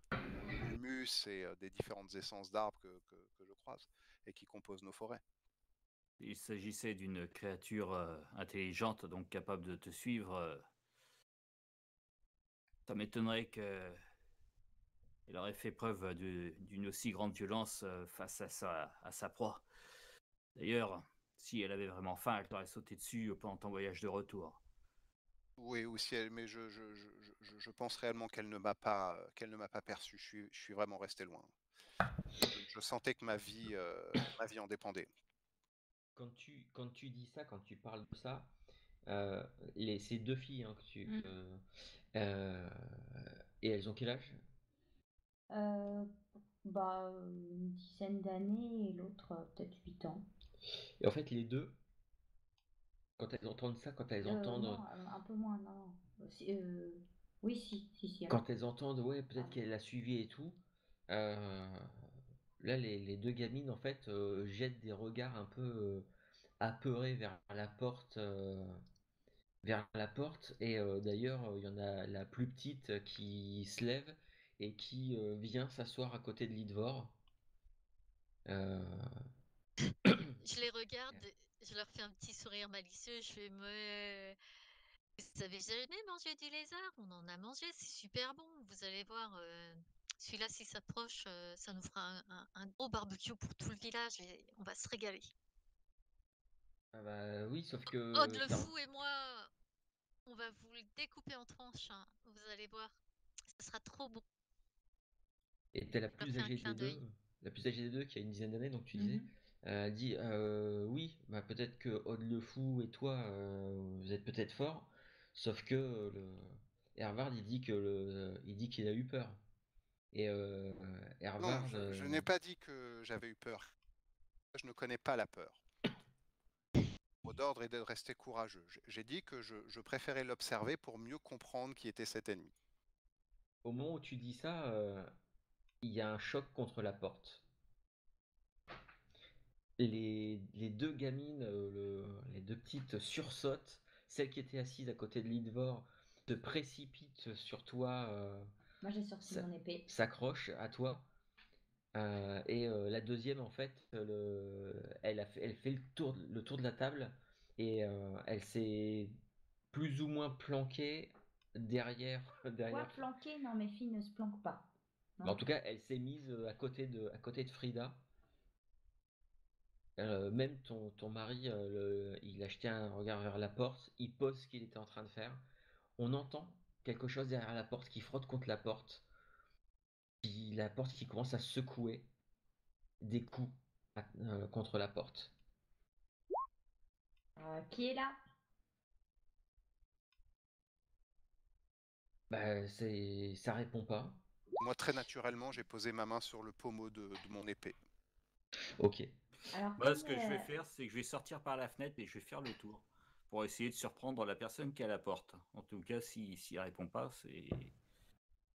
l'humus et des différentes essences d'arbres que je croise et qui composent nos forêts. Il s'agissait d'une créature intelligente, donc capable de te suivre. Ça m'étonnerait qu'elle aurait fait preuve d'une aussi grande violence face à sa proie. D'ailleurs, si elle avait vraiment faim, elle t'aurait sauté dessus pendant ton voyage de retour. Oui, aussi, mais je pense réellement qu'elle ne m'a pas perçu. Je suis vraiment resté loin. Je sentais que ma vie en dépendait. Quand tu dis ça, quand tu parles de ça, ces deux filles hein, et elles ont quel âge? Une dizaine d'années et l'autre peut-être 8 ans. Et en fait, les deux, quand elles entendent ça, quand elles entendent, Non, un peu moins, non. Oui, si. quand elles entendent, ouais, peut-être qu'elle l'a suivi et tout, euh, là, les deux gamines, en fait, jettent des regards un peu apeurés vers la porte. Et d'ailleurs, il y en a la plus petite qui se lève et qui vient s'asseoir à côté de Lidvor. Euh, Je les regarde, je leur fais un petit sourire malicieux, je fais mais vous avez jamais mangé du lézard? On en a mangé, c'est super bon. Vous allez voir, celui-là s'il s'approche, ça nous fera un gros barbecue pour tout le village et on va se régaler. ah bah oui, sauf Odd que le fou et moi, on va vous le découper en tranches, hein. Vous allez voir, ça sera trop bon. et t'es Je leur fais un clin d'œil. la plus âgée des deux qui a une dizaine d'années, donc tu disais, elle dit oui, bah peut-être que Odd le fou et toi, vous êtes peut-être forts, sauf que Hervard il dit qu'il a eu peur. Et Non, Hervard, je n'ai pas dit que j'avais eu peur. Je ne connais pas la peur. Mot d'ordre est de rester courageux. J'ai dit que je préférais l'observer pour mieux comprendre qui était cet ennemi. au moment où tu dis ça, il y a un choc contre la porte. Les deux gamines, les deux petites sursautent. Celle qui était assise à côté de Lidvor se précipite sur toi, Moi, j'ai sorti Ça- mon épée. s'accroche à toi. Et la deuxième, en fait, elle fait le tour de la table et elle s'est plus ou moins planquée derrière, Quoi, derrière. planquer? Non, mes filles ne se planquent pas. En tout cas, elle s'est mise à côté de Frida. Même ton mari, il a jeté un regard vers la porte, il pose ce qu'il était en train de faire. On entend quelque chose derrière la porte qui frotte contre la porte, puis la porte qui commence à secouer des coups contre la porte. Qui est là? Bah, ça répond pas. Moi, très naturellement, j'ai posé ma main sur le pommeau de mon épée. Ok. Alors, Moi, ce que je vais faire, c'est que je vais sortir par la fenêtre et je vais faire le tour pour essayer de surprendre la personne qui est à la porte. En tout cas, s'il répond pas, c'est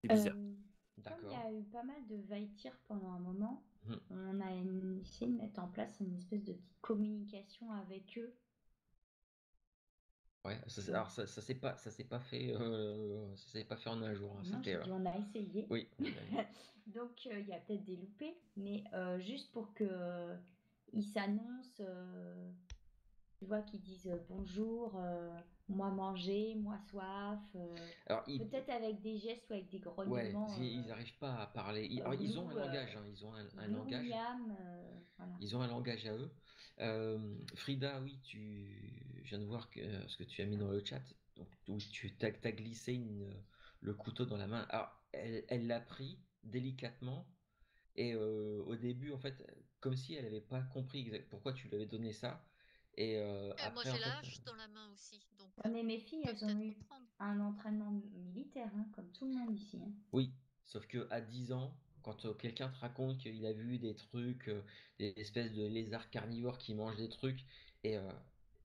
bizarre. comme il y D'accord. a eu pas mal de va-et-tir pendant un moment, Mhm. on a essayé de mettre en place une espèce de petite communication avec eux. Ouais, alors ça s'est pas fait en un jour, hein, Non, c'était j'ai dit on a essayé. oui. Donc, il y a peut-être des loupés, mais juste pour que ils s'annoncent, tu vois, qu'ils disent bonjour, moi manger, moi soif, Alors peut-être avec des gestes ou avec des ouais, grognements. ils n'arrivent pas à parler. Alors, ils ont un Glou, langage, hein, ils ont un Glou, langage. Miam, voilà. Ils ont un langage à eux. Frida, oui, je viens de voir ce que tu as mis dans le chat. Donc, oui, tu as glissé le couteau dans la main. Alors, elle l'a pris délicatement. Et au début, en fait, comme si elle n'avait pas compris pourquoi tu lui avais donné ça. Et Moi, après, j'ai en fait, la hache dans la main aussi, donc Ouais, mais mes filles, on peut elles ont peut-être eu reprendre. un entraînement militaire, hein, comme tout le monde ici. Hein. oui, sauf que à 10 ans, quand quelqu'un te raconte qu'il a vu des trucs, des espèces de lézards carnivores qui mangent des trucs, et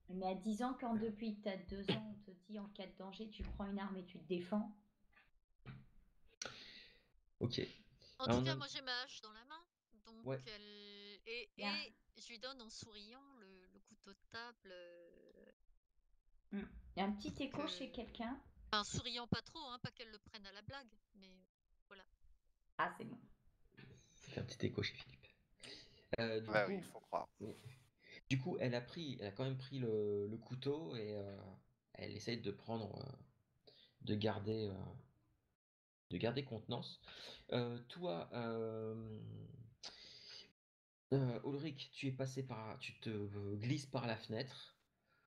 Mais à 10 ans, quand depuis que tu as 2 ans, on te dit en cas de danger, tu prends une arme et tu te défends. ok. En Alors, Ah, tout cas, moi j'ai ma hache dans la main, donc ouais, Là. et je lui donne en souriant le couteau de table. Il y a un petit écho que- chez quelqu'un. Enfin, souriant pas trop, hein, pas qu'elle le prenne à la blague, mais voilà. Ah, c'est bon. ça fait un petit écho chez Philippe. Du Ouais, coup, oui, il faut croire. du coup, elle a quand même pris le couteau et elle essaye de prendre, de garder, euh, de garder contenance. Toi, Ulrich, tu te glisses par la fenêtre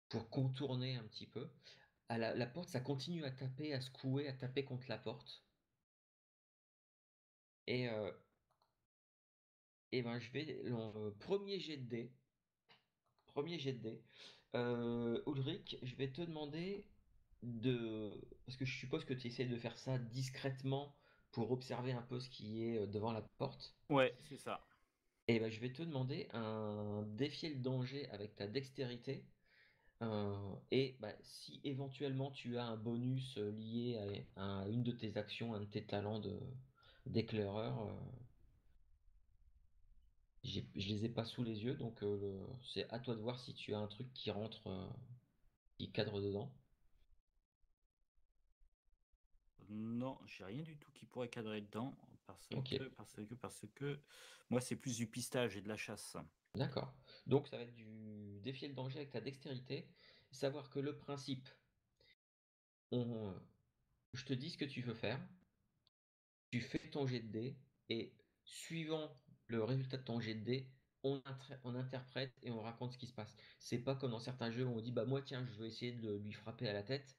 pour contourner un petit peu. À la porte, ça continue à taper, à secouer, à taper contre la porte. Et, ben, je vais premier jet de dés. Premier jet de dés. Ulrich, je vais te demander parce que je suppose que tu essaies de faire ça discrètement pour observer un peu ce qui est devant la porte. Ouais, c'est ça. Et ben, je vais te demander un défier le danger avec ta dextérité. Et bah, si éventuellement tu as un bonus lié à une de tes actions, un de tes talents d'éclaireur, Je les ai pas sous les yeux, donc c'est à toi de voir si tu as un truc qui rentre, qui cadre dedans. Non, j'ai rien du tout qui pourrait cadrer dedans, Ok. parce que moi c'est plus du pistage et de la chasse. D'accord. Donc ça va être du défier le danger avec ta dextérité. Savoir que le principe, je te dis ce que tu veux faire, tu fais ton jet de dés, et suivant le résultat de ton jet de dés, on interprète et on raconte ce qui se passe. C'est pas comme dans certains jeux où on dit bah moi tiens je veux essayer de lui frapper à la tête,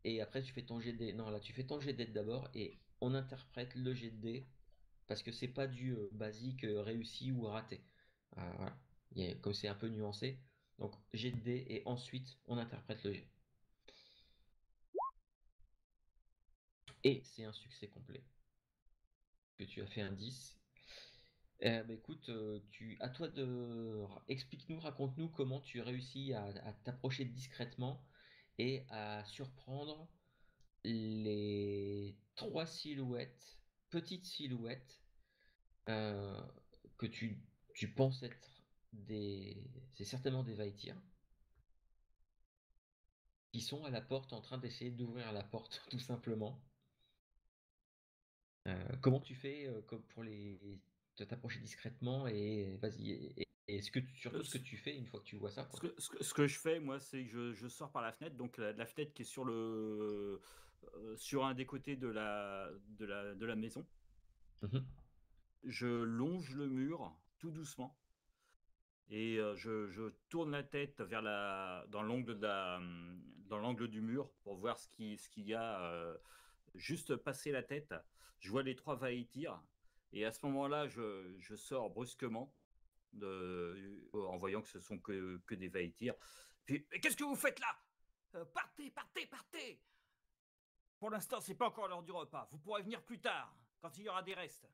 et après tu fais ton jet de dés. Non, là tu fais ton jet de dés d'abord et on interprète le jet de dés parce que c'est pas du basique réussi ou raté. Voilà. Comme c'est un peu nuancé, donc jet de dés et ensuite on interprète le jet. Et c'est un succès complet. Que tu as fait un 10. Bah écoute, à toi de. Explique-nous, raconte-nous comment tu réussis à t'approcher discrètement et à surprendre les trois silhouettes, petites silhouettes, euh, que tu penses être des. C'est certainement des Vaïtirs, qui sont à la porte en train d'essayer d'ouvrir la porte, tout simplement. Comment tu fais comme pour t'approcher discrètement et vas-y, et surtout ce que tu fais une fois que tu vois ça, quoi. Ce que je fais, moi, c'est que je sors par la fenêtre, donc la fenêtre qui est sur un des côtés de la maison. Mhm. Je longe le mur tout doucement et je tourne la tête dans l'angle du mur pour voir ce qu'il y a. Juste passer la tête, je vois les trois Vaïtirs et à ce moment-là, je sors brusquement en voyant que ce sont que des Vaïtirs. Puis, mais qu'est-ce que vous faites là? Partez, partez, partez! Pour l'instant, c'est pas encore l'heure du repas. Vous pourrez venir plus tard, quand il y aura des restes.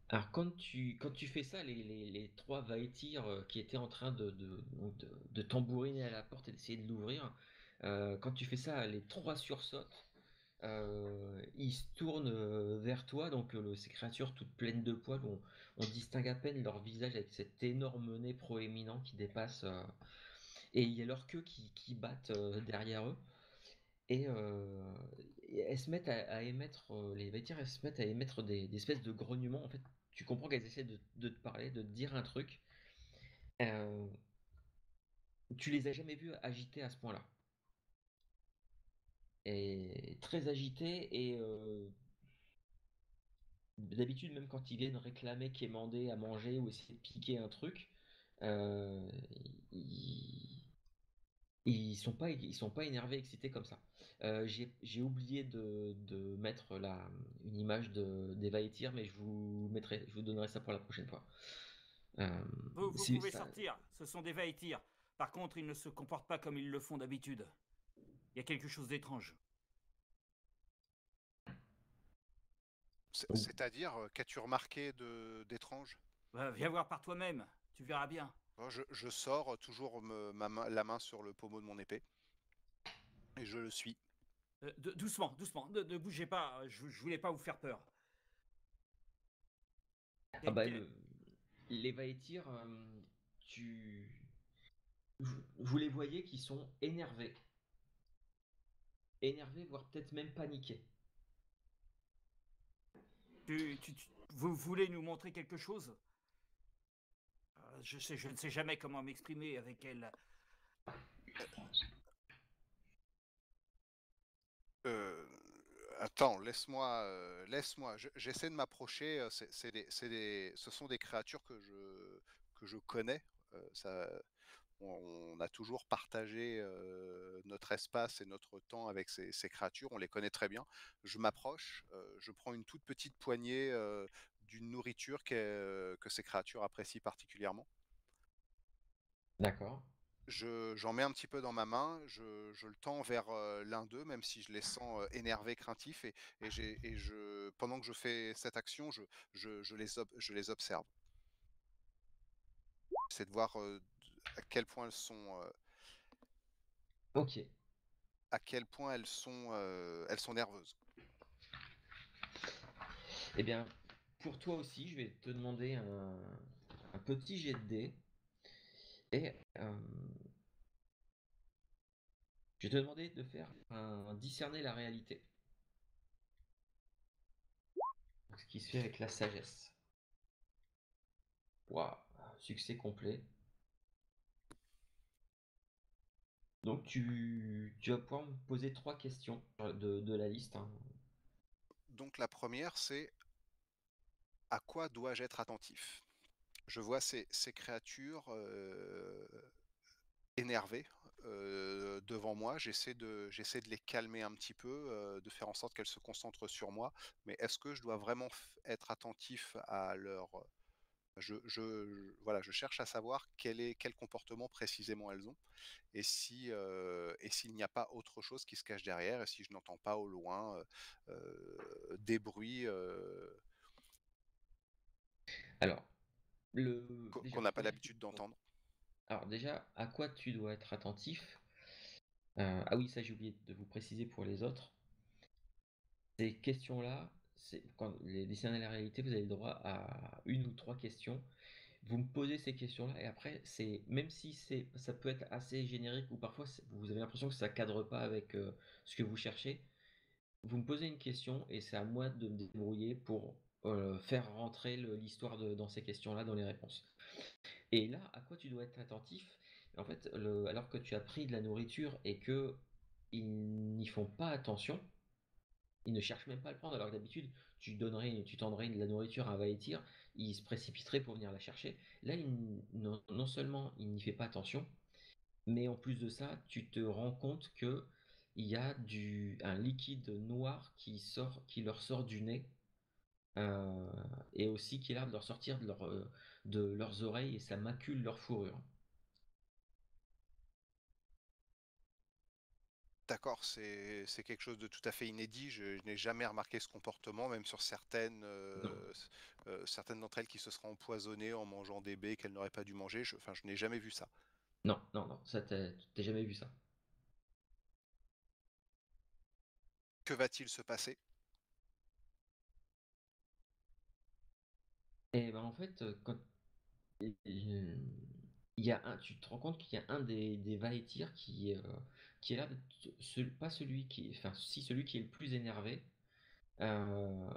Alors quand tu fais ça, les trois Vaïtirs qui étaient en train de tambouriner à la porte et d'essayer de l'ouvrir, quand tu fais ça, les trois sursautent. Ils se tournent vers toi, donc ces créatures toutes pleines de poils, on distingue à peine leur visage avec cet énorme nez proéminent qui dépasse, et il y a leurs queues qui battent derrière eux, et elles se mettent à émettre, les Vaitières, elles se mettent à émettre des espèces de grognements. En fait, tu comprends qu'elles essaient de te parler, de te dire un truc. Euh, Tu les as jamais vues agitées à ce point-là. Et très agitées, et d'habitude, même quand ils viennent réclamer, quémander à manger ou essayer de piquer un truc, euh, ils, ils sont pas énervés, excités comme ça. J'ai oublié de mettre une image des Vaetirs, mais je vous donnerai ça pour la prochaine fois. Vous pouvez sortir, ce sont des Vaïtirs. Par contre, ils ne se comportent pas comme ils le font d'habitude. Il y a quelque chose d'étrange. C'est-à-dire, qu'as-tu remarqué d'étrange? Viens voir par toi-même, tu verras bien. Je sors toujours la main sur le pommeau de mon épée et je le suis. Doucement, doucement, ne bougez pas, je voulais pas vous faire peur. Ah bah, les Vaetirs, tu... vous les voyez qui sont énervés. Énervés, voire peut-être même paniqués. Vous voulez nous montrer quelque chose? Je ne sais jamais comment m'exprimer avec elle. Attends, laisse-moi. J'essaie de m'approcher. Ce sont des créatures que je connais. On a toujours partagé notre espace et notre temps avec ces créatures. On les connaît très bien. Je m'approche. Je prends une toute petite poignée d'une nourriture que ces créatures apprécient particulièrement. D'accord. J'en mets un petit peu dans ma main, je le tends vers l'un d'eux, même si je les sens énervés, craintifs, pendant que je fais cette action, je les observe. C'est de voir à quel point Ok. elles sont nerveuses. Eh bien, pour toi aussi, je vais te demander un petit jet de dés. Et je vais te demander de faire un discerner la réalité. Ce qui se fait avec la sagesse. Waouh, succès complet. Donc tu vas pouvoir me poser 3 questions de la liste. Hein. Donc la première, c'est à quoi dois-je être attentif? Je vois ces créatures énervées devant moi. J'essaie de les calmer un petit peu, de faire en sorte qu'elles se concentrent sur moi. Mais est-ce que je dois vraiment être attentif à leur... Voilà, je cherche à savoir quel comportement précisément elles ont et s'il n'y a pas autre chose qui se cache derrière et si je n'entends pas au loin des bruits Alors, déjà, qu'on n'a pas première l'habitude question. d'entendre. Alors déjà, à quoi tu dois être attentif? Ah oui, ça j'ai oublié de vous préciser pour les autres. Ces questions-là, quand les discerner la réalité, vous avez le droit à 1 ou 3 questions. Vous me posez ces questions-là et après, même si ça peut être assez générique ou parfois vous avez l'impression que ça cadre pas avec ce que vous cherchez, vous me posez une question et c'est à moi de me débrouiller pour faire rentrer l'histoire dans ces questions-là, dans les réponses. Et là, à quoi tu dois être attentif? En fait, alors que tu as pris de la nourriture et que ils n'y font pas attention, ils ne cherchent même pas à le prendre, alors que d'habitude, tu tendrais de la nourriture à un va-et-tire, il se précipiterait pour venir la chercher. Là, non seulement il n'y fait pas attention, mais en plus de ça, tu te rends compte que il y a un liquide noir qui leur sort du nez, euh, et aussi qui a l'air de leur sortir de leurs oreilles et ça macule leur fourrure. D'accord, c'est quelque chose de tout à fait inédit. Je n'ai jamais remarqué ce comportement, même sur Non, certaines d'entre elles qui se seraient empoisonnées en mangeant des baies qu'elles n'auraient pas dû manger. Enfin, je n'ai jamais vu ça. non, non, non, ça t'as jamais vu ça. Que va-t-il se passer? Et ben en fait, quand il y a tu te rends compte qu'il y a un des va-et-tire qui est là, pas celui qui, enfin, si celui qui est le plus énervé, euh,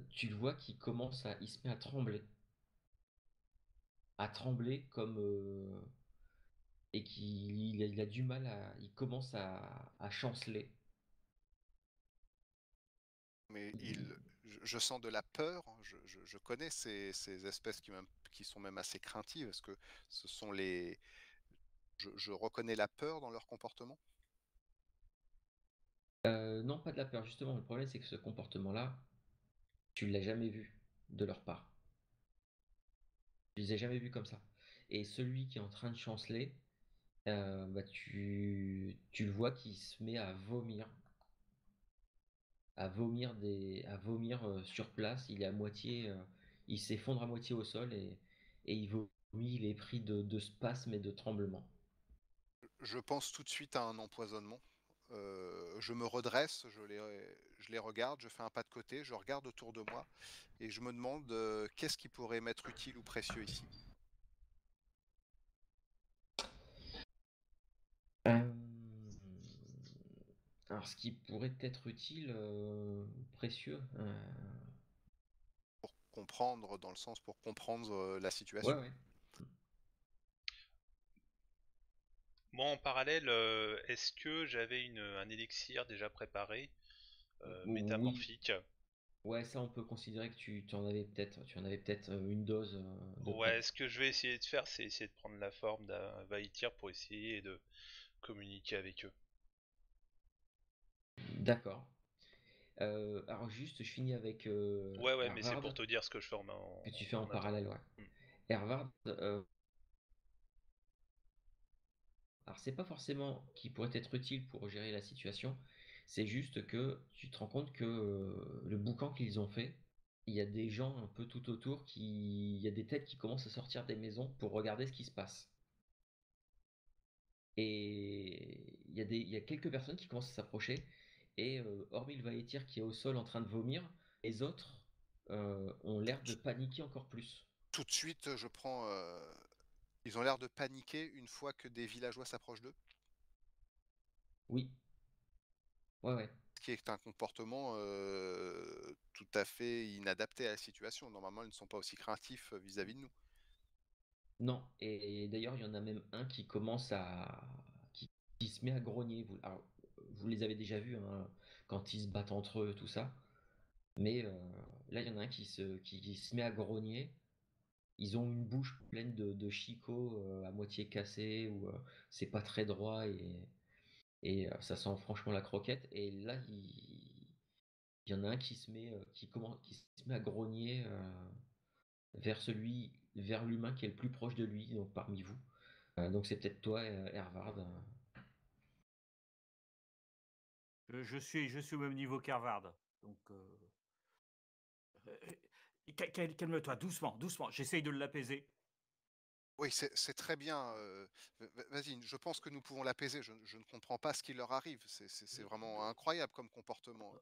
tu le vois qui il se met à trembler comme, et il a du mal il commence à chanceler. Mais je sens de la peur. Je connais ces espèces qui sont même assez craintives. Est-ce que ce sont je reconnais la peur dans leur comportement? Non, pas de la peur, justement. Le problème, c'est que ce comportement-là, tu l'as jamais vu de leur part. Tu les as jamais vus comme ça. Et celui qui est en train de chanceler, bah, tu le vois qui se met à vomir sur place. Il est à moitié, il s'effondre à moitié au sol et il vomit. Il est pris de spasmes et de tremblements. Je pense tout de suite à un empoisonnement. Je me redresse, je les regarde, je fais un pas de côté, je regarde autour de moi et je me demande qu'est-ce qui pourrait m'être utile ou précieux ici. Euh, Alors, ce qui pourrait être utile, précieux. Pour comprendre, dans le sens pour comprendre la Ouais, situation. ouais. Moi, en parallèle, est-ce que j'avais un élixir déjà préparé, Oui, métamorphique? ouais, ça on peut considérer que tu en avais peut-être une dose de près. Ouais, ce que je vais essayer de faire, c'est essayer de prendre la forme d'un Vaïtir pour essayer de communiquer avec eux. D'accord. Alors juste, je finis avec Ouais, ouais, mais c'est Hervard, pour te dire ce que je fais que tu fais en en attendant. parallèle, ouais. Hmm. Hervard, alors c'est pas forcément qui pourrait être utile pour gérer la situation, c'est juste que tu te rends compte que le boucan qu'ils ont fait, il y a des gens un peu tout autour il y a des têtes qui commencent à sortir des maisons pour regarder ce qui se passe. Et il y a quelques personnes qui commencent à s'approcher et hormis le va-et-tire qui est au sol en train de vomir, les autres ont l'air de paniquer encore plus. Tout de suite, je prends. Ils ont l'air de paniquer une fois que des villageois s'approchent d'eux. Oui, ouais. Ce qui est un comportement tout à fait inadapté à la situation. Normalement, ils ne sont pas aussi craintifs vis-à-vis de nous. Non, et d'ailleurs, il y en a même un qui commence qui se met à grogner. Alors, vous les avez déjà vus, hein, quand ils se battent entre eux, tout ça. Mais là, il y en a un qui se met à grogner. Ils ont une bouche pleine de chicots à moitié cassés, ou c'est pas très droit, et ça sent franchement la croquette. Et là, il y en a un qui se met à grogner vers l'humain qui est le plus proche de lui, donc parmi vous. Donc c'est peut-être toi, Hervard. Je suis au même niveau qu'Harvard. Donc, calme-toi, doucement. J'essaye de l'apaiser. Oui, c'est très bien. Vas-y, je pense que nous pouvons l'apaiser. Je ne comprends pas ce qui leur arrive. C'est vraiment incroyable comme comportement.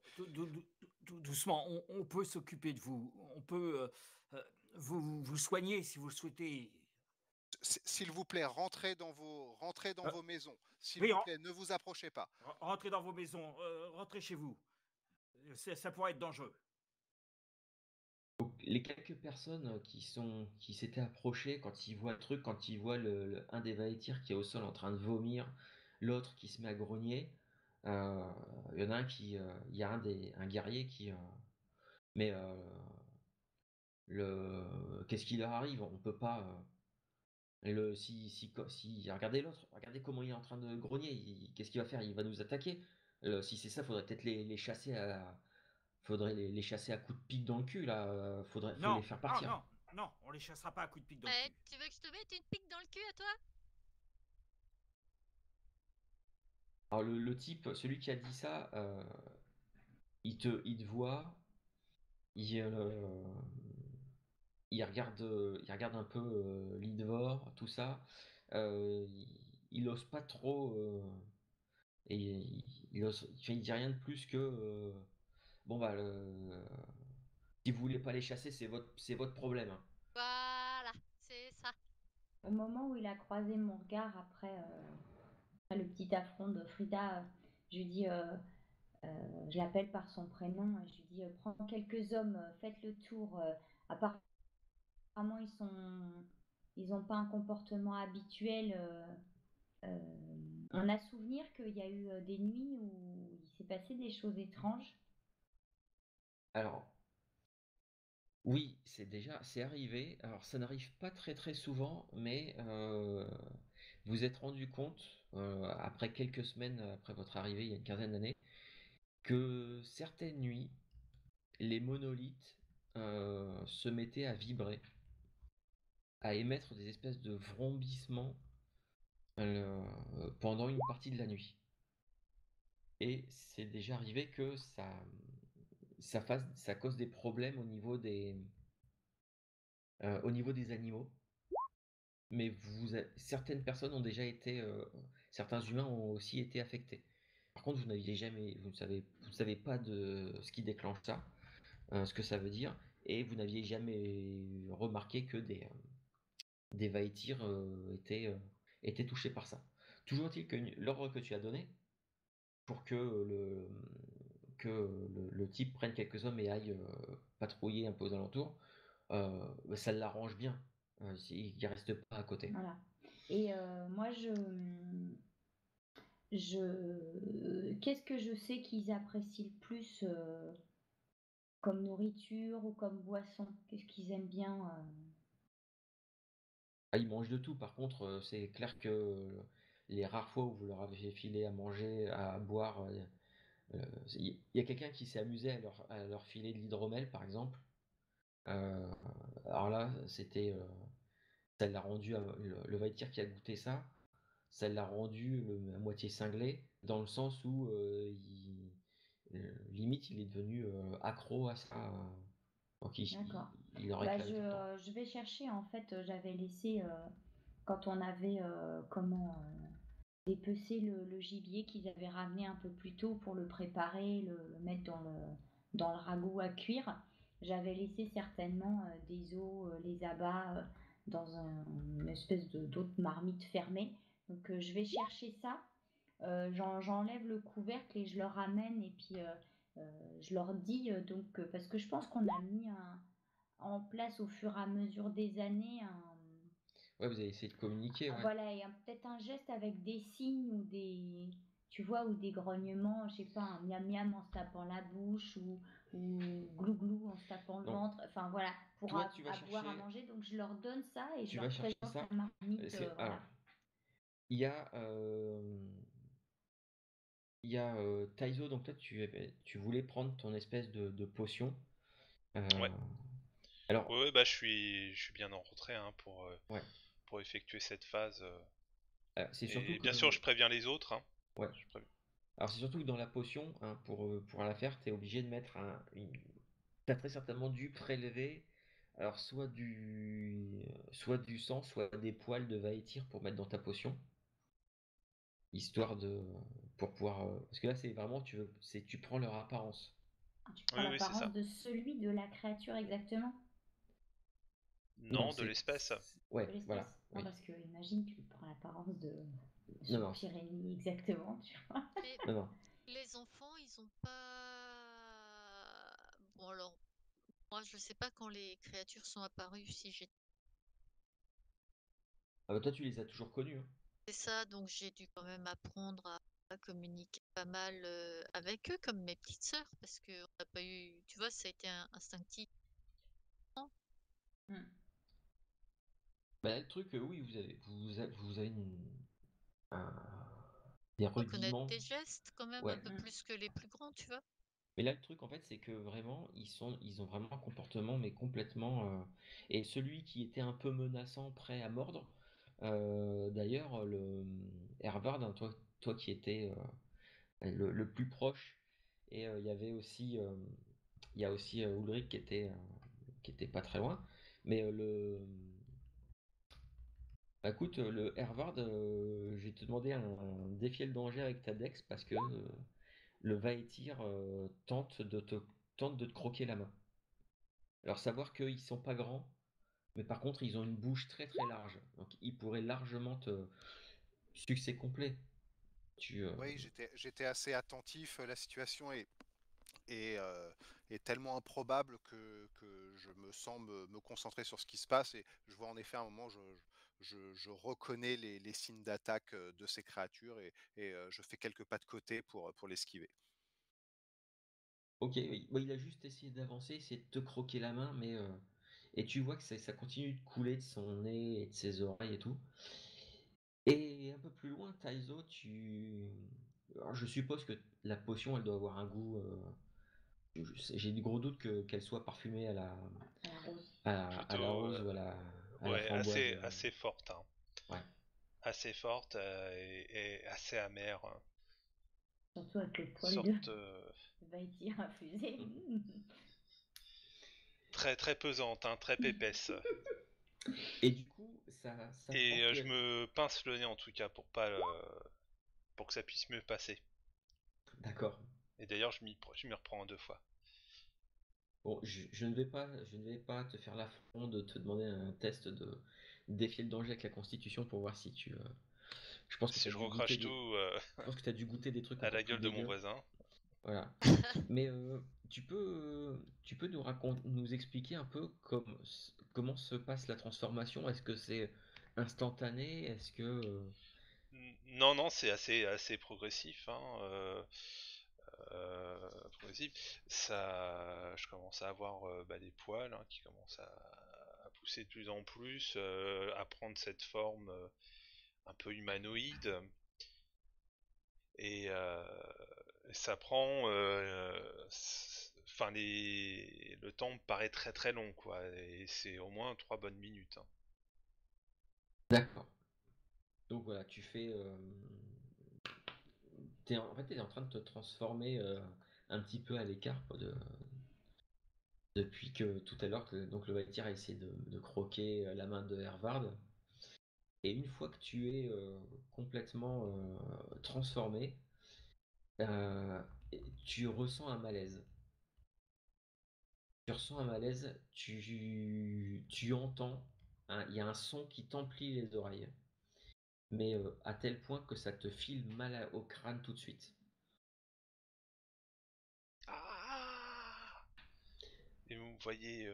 Doucement, on peut s'occuper de vous. On peut vous soigner si vous le souhaitez. S'il vous plaît, rentrez dans vos maisons. S'il Oui, vous plaît, ne vous approchez pas. rentrez dans vos maisons, rentrez chez vous. Ça pourrait être dangereux. Donc, les quelques personnes qui s'étaient approchées, quand ils voient le truc, quand ils voient un des Vaetirs qui est au sol en train de vomir, l'autre qui se met à grogner, il y en a il y a un guerrier qui, mais qu'est-ce qui leur arrive? On peut pas. Regardez l'autre, regardez comment il est en train de grogner. Qu'est-ce qu'il va faire? Il va nous attaquer. Si c'est ça, faudrait peut-être les chasser à coups de pique dans le cul là. Faut les faire partir. Non, on les chassera pas à coups de pique dans le cul. Tu veux que je te mette une pique dans le cul à toi? Alors le type, celui qui a dit ça, il te voit, il, il regarde un peu Lidvor, tout ça. Il ose pas trop, et il dit rien de plus que bon bah si vous voulez pas les chasser, c'est votre problème, hein. Voilà, c'est ça. Au moment où il a croisé mon regard après le petit affront de Frida, je lui dis, je l'appelle par son prénom, je lui dis, prends quelques hommes, faites le tour. Apparemment, ils n'ont pas un comportement habituel. On a souvenir qu'il y a eu des nuits où il s'est passé des choses étranges. Alors oui, c'est arrivé. Alors ça n'arrive pas très très souvent, mais vous êtes rendu compte, après quelques semaines après votre arrivée il y a une quinzaine d'années, que certaines nuits, les monolithes se mettaient à vibrer, à émettre des espèces de vrombissements pendant une partie de la nuit. Et c'est déjà arrivé que ça cause des problèmes au niveau des animaux. Mais certaines personnes ont déjà été, certains humains ont aussi été affectés. Par contre, vous ne savez pas de ce qui déclenche ça, ce que ça veut dire, et vous n'aviez jamais remarqué que des Vaetirs étaient touchés par ça. Toujours est-il que l'ordre que tu as donné pour que le type prenne quelques hommes et aille patrouiller un peu aux alentours, ça l'arrange bien. Il ne reste pas à côté. Voilà. Et moi, qu'est-ce que je sais qu'ils apprécient le plus comme nourriture ou comme boisson? Qu'est-ce qu'ils aiment bien Ah, ils mangent de tout. Par contre, c'est clair que les rares fois où vous leur avez filé à manger, à boire, il y a quelqu'un qui s'est amusé à leur filer de l'hydromel, par exemple. Euh, alors là, ça l'a rendu, le Vaïtir qui a goûté ça l'a rendu à moitié cinglé, dans le sens où limite il est devenu accro à ça. Donc D'accord. il en réclame tout le temps. Je vais chercher, en fait, j'avais laissé, quand on avait dépecé le gibier qu'ils avaient ramené un peu plus tôt pour le préparer, le mettre dans le ragoût à cuire. j'avais laissé certainement des os, les abats dans une espèce d'autre marmite fermée. Donc je vais chercher ça. J'enlève le couvercle et je leur ramène et puis je leur dis donc parce que je pense qu'on a mis en place au fur et à mesure des années Ouais, vous avez essayé de communiquer, ouais. voilà, et peut-être un geste avec des signes ou des, tu vois, ou des grognements, je sais pas, un miam miam en se tapant la bouche ou glou glou en se tapant le Donc, ventre, enfin voilà, pour toi, tu vas boire, à chercher, manger. Donc je leur donne ça et je tu vas leur chercher présente ça. la marmite, Alors, voilà. il y a, Taizo, donc toi, tu voulais prendre ton espèce de potion. Ouais. Alors, Ouais, bah je suis bien en retrait hein, ouais. pour effectuer cette phase. C'est surtout Et que, bien sûr, je préviens les autres. Hein. ouais. Je préviens. Alors c'est surtout que dans la potion, hein, pour la faire, t'es obligé de mettre t'as très certainement dû prélever, alors soit du sang, soit des poils de Vaetir pour mettre dans ta potion, histoire pour pouvoir, parce que là c'est vraiment, tu prends leur apparence. Tu prends Oui, oui, c'est l'apparence ça. de celui de la créature exactement, Non, de l'espèce. Ouais, de l'espèce. voilà, Non, oui. parce que imagine, tu prends l'apparence de Non, Monsieur non, Pyrénées exactement, tu vois. Mais non, non. les enfants, ils ont pas. Bon, alors, moi, je sais pas quand les créatures sont apparues, si j'ai. Ah bah toi tu les as toujours connus, hein. C'est ça, donc j'ai dû quand même apprendre à communiquer pas mal avec eux, comme mes petites sœurs, parce que on n'a pas eu. Tu vois, ça a été instinctif. Hmm. Bah le truc, oui, vous avez des Reconnaître rudiments, des gestes, quand même, un ouais. peu Hmm. plus que les plus grands, tu vois. Mais là, le truc, en fait, c'est que vraiment, ils ont vraiment un comportement, mais complètement. Et celui qui était un peu menaçant, prêt à mordre, d'ailleurs, le Hervard, hein, toi qui étais le plus proche, et il y a aussi Ulrich qui était pas très loin, mais bah, écoute, le Hervard, je vais te demander un défier le danger avec ta Dex parce que le Vaetir tente de te croquer la main. Alors savoir qu'ils sont pas grands, mais par contre ils ont une bouche très très large, donc ils pourraient largement te succès complet. Tu Oui, j'étais assez attentif. La situation est, euh, est tellement improbable que je me sens me concentrer sur ce qui se passe et je vois en effet à un moment, je reconnais les signes d'attaque de ces créatures et je fais quelques pas de côté pour l'esquiver. Ok, oui. Bon, il a juste essayé d'avancer, essayé de te croquer la main, mais et tu vois que ça continue de couler de son nez et de ses oreilles et tout. Et un peu plus loin, Taizo, alors, je suppose que la potion, elle doit avoir un goût. J'ai du gros doute qu'elle soit parfumée À la rose. à la Plutôt, rose ou à la ouais, framboise. assez forte. Hein. Ouais. Assez forte et assez amère. Hein. Surtout avec le poil Sorte de Vaïtir infusé. très très pesante, hein, très épaisse. Et du coup, ça prend Et je que. me pince le nez en tout cas pour que ça puisse mieux passer. D'accord. Et d'ailleurs, je m'y reprends 2 fois. Bon, je ne vais pas te faire l'affront de te demander un test de défier le danger avec la Constitution pour voir si je pense que tu Si as je dû goûter recrache tout je pense que tu dû goûter des trucs à encore la plus gueule de mon dégueux. voisin. Voilà. Mais tu peux nous expliquer un peu comment se passe la transformation? Est-ce que c'est instantané? Est-ce que Non, non, c'est assez progressif. Hein, progressif. Je commence à avoir des poils hein, qui commencent à pousser de plus en plus, à prendre cette forme un peu humanoïde. Et ça prend. Enfin, le temps me paraît très très long, quoi. Et c'est au moins 3 bonnes minutes. Hein. d'accord. Donc voilà, en fait, t'es en train de te transformer un petit peu à l'écart quoi, depuis que tout à l'heure, donc le Valkyrie a essayé de croquer la main de Hervard. Et une fois que tu es complètement transformé, euh, tu ressens un malaise. Tu ressens un malaise, tu entends, il y a un son qui t'emplit les oreilles, mais à tel point que ça te file mal au crâne tout de suite. Ah Et vous me voyez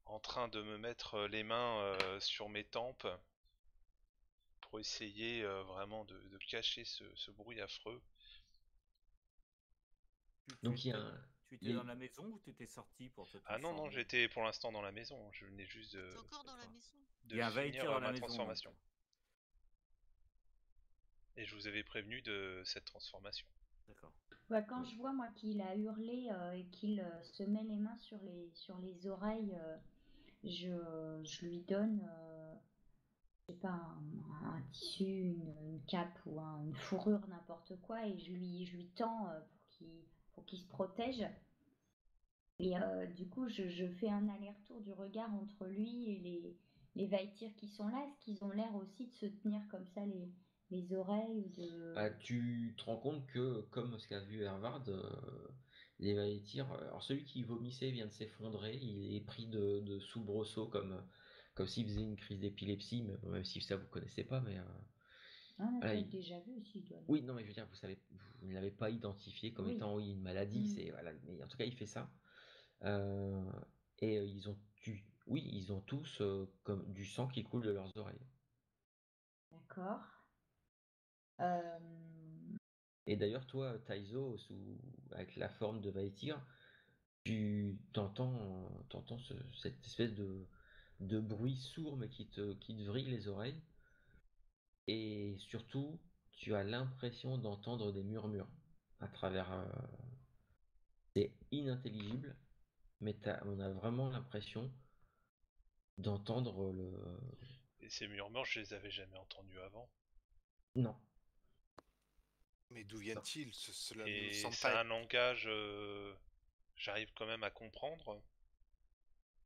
en train de me mettre les mains sur mes tempes pour essayer vraiment de cacher ce bruit affreux. Donc il y a un... Tu étais dans la maison ou tu étais sorti pour te Ah non, transformer? j'étais pour l'instant dans la maison. Je venais juste T'es encore dans la D'accord. maison. Il y a un finir Vaetir dans la ma maison, transformation. donc. Et je vous avais prévenu de cette transformation. D'accord. Ouais, quand je vois moi qu'il a hurlé et qu'il se met les mains sur les oreilles, je lui donne, je sais pas, un tissu, une cape ou une fourrure, n'importe quoi, et je lui tends pour qu'il se protège. Et du coup, je fais un aller-retour du regard entre lui et les Vaïtirs qui sont là. Est-ce qu'ils ont l'air aussi de se tenir comme ça les oreilles ou de... Tu te rends compte que, comme ce qu'a vu Hervard, les Valytirs, alors celui qui vomissait vient de s'effondrer, il est pris de soubresaut comme s'il faisait une crise d'épilepsie, mais bon, même si ça vous connaissez pas, mais Ah, on a voilà, peut-être déjà vu aussi, doit. oui, non, mais je veux dire, vous ne l'avez pas identifié comme Oui. étant oui, une maladie, Mm. c'est voilà, mais en tout cas, il fait ça. Euh, et oui, ils ont tous comme du sang qui coule de leurs oreilles. D'accord. Et d'ailleurs, toi, Taizo, avec la forme de Vaïtir, tu t'entends cette espèce de bruit sourd mais qui te vrille les oreilles. Et surtout, tu as l'impression d'entendre des murmures à travers. C'est inintelligible, mais on a vraiment l'impression d'entendre le. Et ces murmures, je les avais jamais entendus avant. Non. Mais d'où viennent-ils? Cela ne Et semble c'est pas un être... langage, j'arrive quand même à comprendre.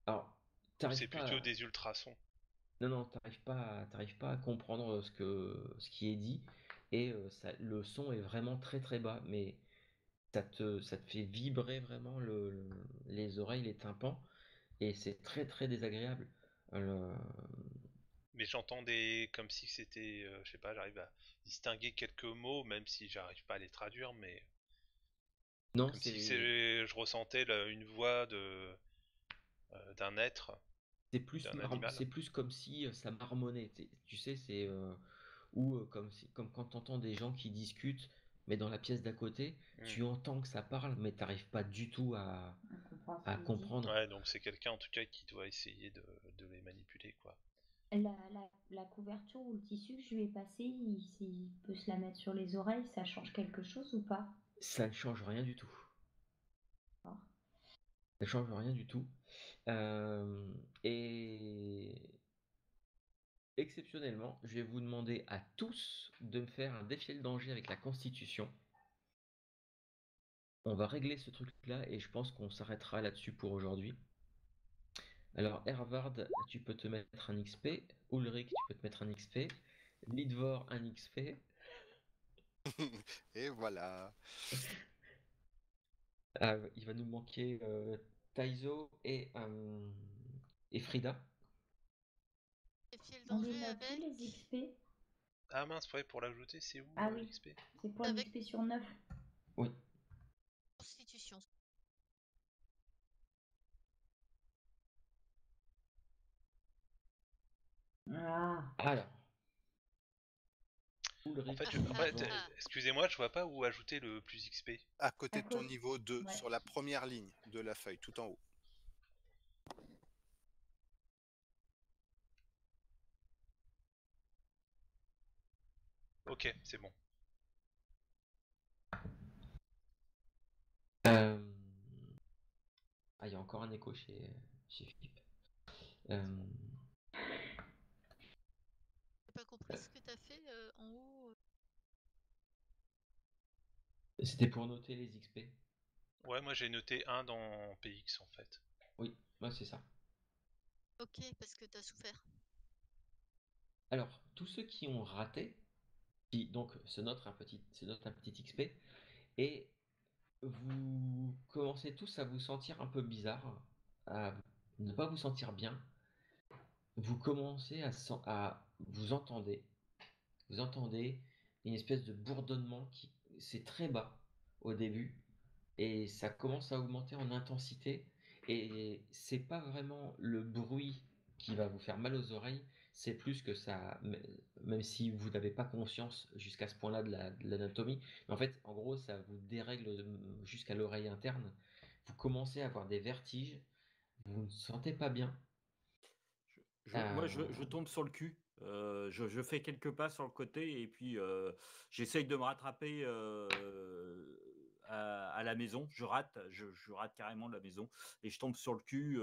Alors, Ou c'est t'arrives plutôt pas. des ultrasons. Non, t'arrives pas à comprendre ce qui est dit. Et le son est vraiment très très bas, mais ça te fait vibrer vraiment les oreilles, les tympans, et c'est très très désagréable. Le- Mais j'entends comme si c'était, je sais pas, j'arrive à distinguer quelques mots, même si j'arrive pas à les traduire, mais Non, comme si je ressentais une voix d'un être, d'un animal. c'est plus comme si ça marmonnait. Tu sais, c'est ou comme quand tu entends des gens qui discutent, mais dans la pièce d'à côté, tu entends que ça parle, mais t'arrives pas du tout à comprendre. Ouais, donc c'est quelqu'un en tout cas qui doit essayer de les manipuler, quoi. La couverture ou le tissu que je lui ai passé, s'il peut se la mettre sur les oreilles, ça change quelque chose ou pas? Ça ne change rien du tout. D'accord. Ça change rien du tout. Et exceptionnellement, je vais vous demander à tous de me faire un défi le danger avec la Constitution. On va régler ce truc-là et je pense qu'on s'arrêtera là-dessus pour aujourd'hui. Alors, Hervard, tu peux te mettre un XP. Ulrich, tu peux te mettre un XP. Lidvor, un XP. Et voilà. Il va nous manquer Taizo et Frida. Défier le On les danger note tous avec. les XP? Ah mince, ouais, pour l'ajouter, c'est où Ah oui, l'XP? c'est pour Avec l'XP sur 9. Oui. Constitution. Ah. Alors, En Ulrich, fait, excusez-moi, je vois pas où ajouter le plus XP. À côté À de ton côté. niveau 2, Ouais. sur la première ligne de la feuille, tout en haut. Ok, c'est bon. il y a encore un écho chez Philippe. J'ai pas compris ce que t'as fait en haut. C'était pour noter les XP. Ouais, moi j'ai noté 1 dans PX en fait. Oui, moi c'est ça. Ok, parce que t'as souffert. Alors, tous ceux qui ont raté, qui donc se notent un petit XP, et Vous commencez tous à vous sentir un peu bizarre, à ne pas vous sentir bien. Vous commencez à vous entendez une espèce de bourdonnement c'est très bas au début et ça commence à augmenter en intensité et c'est pas vraiment le bruit qui va vous faire mal aux oreilles, c'est plus que ça, même si vous n'avez pas conscience jusqu'à ce point-là de l'anatomie, mais en fait, en gros, ça vous dérègle jusqu'à l'oreille interne. Vous commencez à avoir des vertiges, vous ne sentez pas bien. Moi, je tombe sur le cul. Je fais quelques pas sur le côté et puis j'essaye de me rattraper à la maison. Je rate carrément la maison et je tombe sur le cul.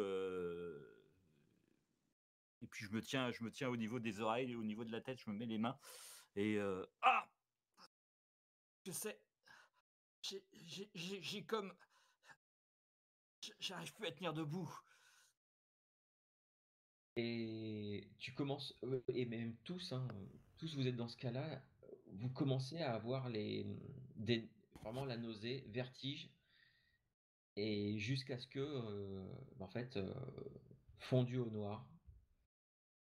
Et puis je me tiens au niveau des oreilles et au niveau de la tête. Je me mets les mains et je sais, j'ai comme, j'arrive plus à tenir debout. Et tu commences, et même tous, hein, tous vous êtes dans ce cas-là, vous commencez à avoir vraiment la nausée, vertige, et jusqu'à ce que, en fait, fondu au noir,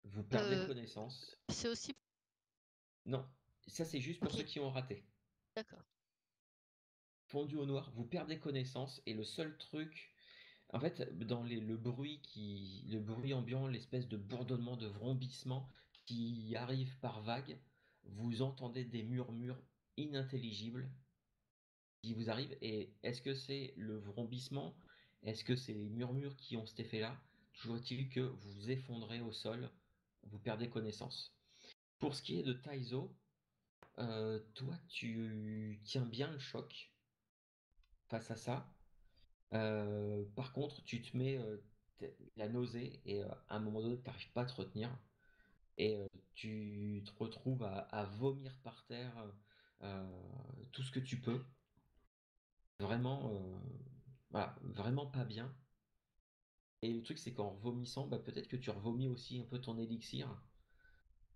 vous perdez Euh, connaissance. c'est aussi. Non, ça c'est juste pour Ok, ceux qui ont raté. d'accord. Fondu au noir, vous perdez connaissance, et le seul truc, en fait, dans le bruit ambiant, l'espèce de bourdonnement, de vrombissement qui arrive par vagues, vous entendez des murmures inintelligibles qui vous arrivent. Et est-ce que c'est le vrombissement? Est-ce que c'est les murmures qui ont cet effet-là? Toujours est-il que vous vous effondrez au sol, vous perdez connaissance. Pour ce qui est de Taizo, toi, tu tiens bien le choc face à ça. Par contre, tu te mets la nausée et à un moment donné, tu n'arrives pas à te retenir et tu te retrouves à vomir par terre euh, tout ce que tu peux. Vraiment, voilà, vraiment pas bien. Et le truc, c'est qu'en vomissant, bah, peut-être que tu revomis aussi un peu ton élixir.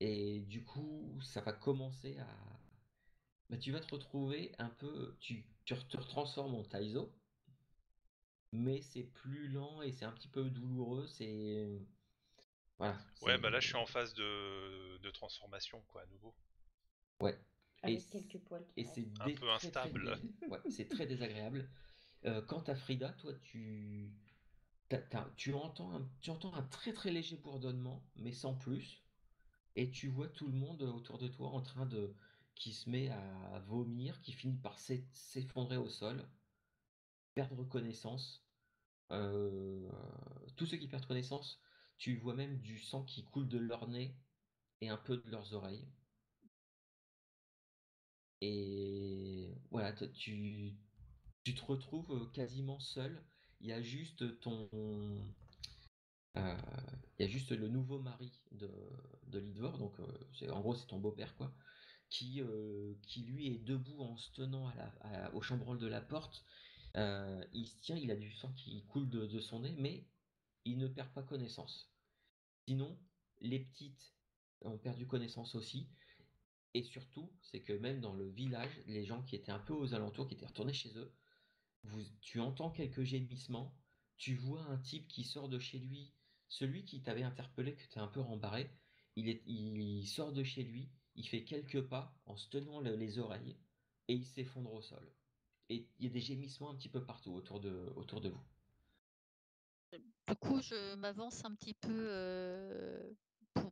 Et du coup, ça va commencer à. Bah, tu vas te retrouver un peu. Tu te retransformes en Taizo, mais c'est plus lent et c'est un petit peu douloureux. C'est. Voilà, Ouais, c'est. bah là, je suis en phase de transformation, quoi, à nouveau. Ouais. Avec quelques poils qui Et c'est restent. Un peu très très. instable. Ouais, c'est très désagréable. Quant à Frida, toi, tu entends un très très léger bourdonnement, mais sans plus. Et tu vois tout le monde autour de toi en train de qui se met à vomir, qui finit par s'effondrer au sol, perdre connaissance. Euh, Tous ceux qui perdent connaissance, tu vois même du sang qui coule de leur nez et un peu de leurs oreilles. Et voilà, tu te retrouves quasiment seul. Il y a juste euh, il y a juste le nouveau mari de Lidvor, donc en gros c'est ton beau-père quoi, qui lui est debout en se tenant au chambranle de la porte. Il se tient, il a du sang qui coule de son nez, mais il ne perd pas connaissance. Sinon, les petites ont perdu connaissance aussi. Et surtout, c'est que même dans le village, les gens qui étaient un peu aux alentours, qui étaient retournés chez eux, tu entends quelques gémissements, tu vois un type qui sort de chez lui, celui qui t'avait interpellé, que t'es un peu rembarré, il sort de chez lui, il fait quelques pas en se tenant les oreilles, et il s'effondre au sol. Et il y a des gémissements un petit peu partout autour de vous. Du coup, je m'avance un petit peu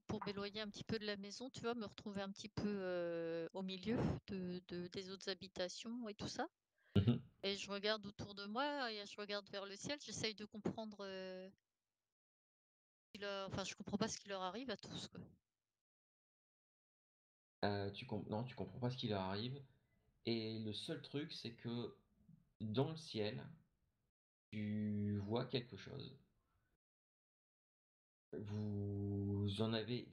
pour m'éloigner un petit peu de la maison, tu vois, me retrouver un petit peu au milieu des autres habitations et tout ça. Mhm. Et je regarde autour de moi et je regarde vers le ciel. J'essaye de comprendre. Enfin, je comprends pas ce qui leur arrive à tous, quoi. Non, tu comprends pas ce qui leur arrive. Et le seul truc, c'est que dans le ciel, tu vois quelque chose. Vous n'en avez,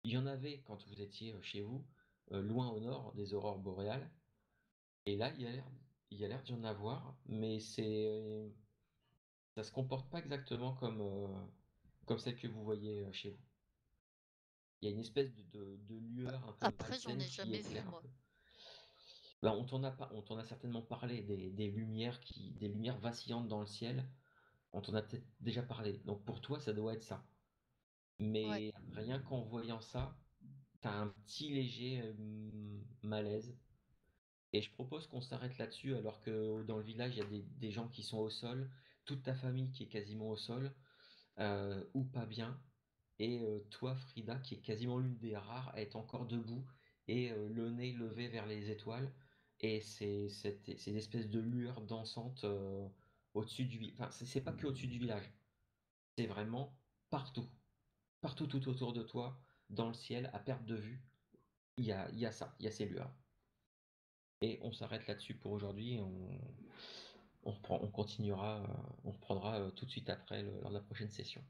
il y en avait quand vous étiez chez vous, loin au nord des aurores boréales. Et là, il y a l'air d'y en avoir, mais ça se comporte pas exactement comme celle que vous voyez chez vous. Il y a une espèce de lueur un peu Après, j'en malsaine ai qui jamais vu, éclaire un moi. peu. Bah, on t'en a certainement parlé des lumières des lumières vacillantes dans le ciel. On t'en a peut-être déjà parlé. Donc pour toi, ça doit être ça. Ouais. Mais rien qu'en voyant ça, t'as un petit léger malaise. Et je propose qu'on s'arrête là-dessus alors que dans le village, il y a des gens qui sont au sol, toute ta famille qui est quasiment au sol, ou pas bien. Et toi, Frida, qui est quasiment l'une des rares à être encore debout et le nez levé vers les étoiles. Et c'est une espèce de lueur dansante au-dessus du village. Enfin, c'est pas que au-dessus du village, c'est vraiment partout. Partout tout autour de toi, dans le ciel, à perte de vue, il y a ça, il y a ces lueurs. Et on s'arrête là-dessus pour aujourd'hui. On continuera, on reprendra tout de suite après lors de la prochaine session.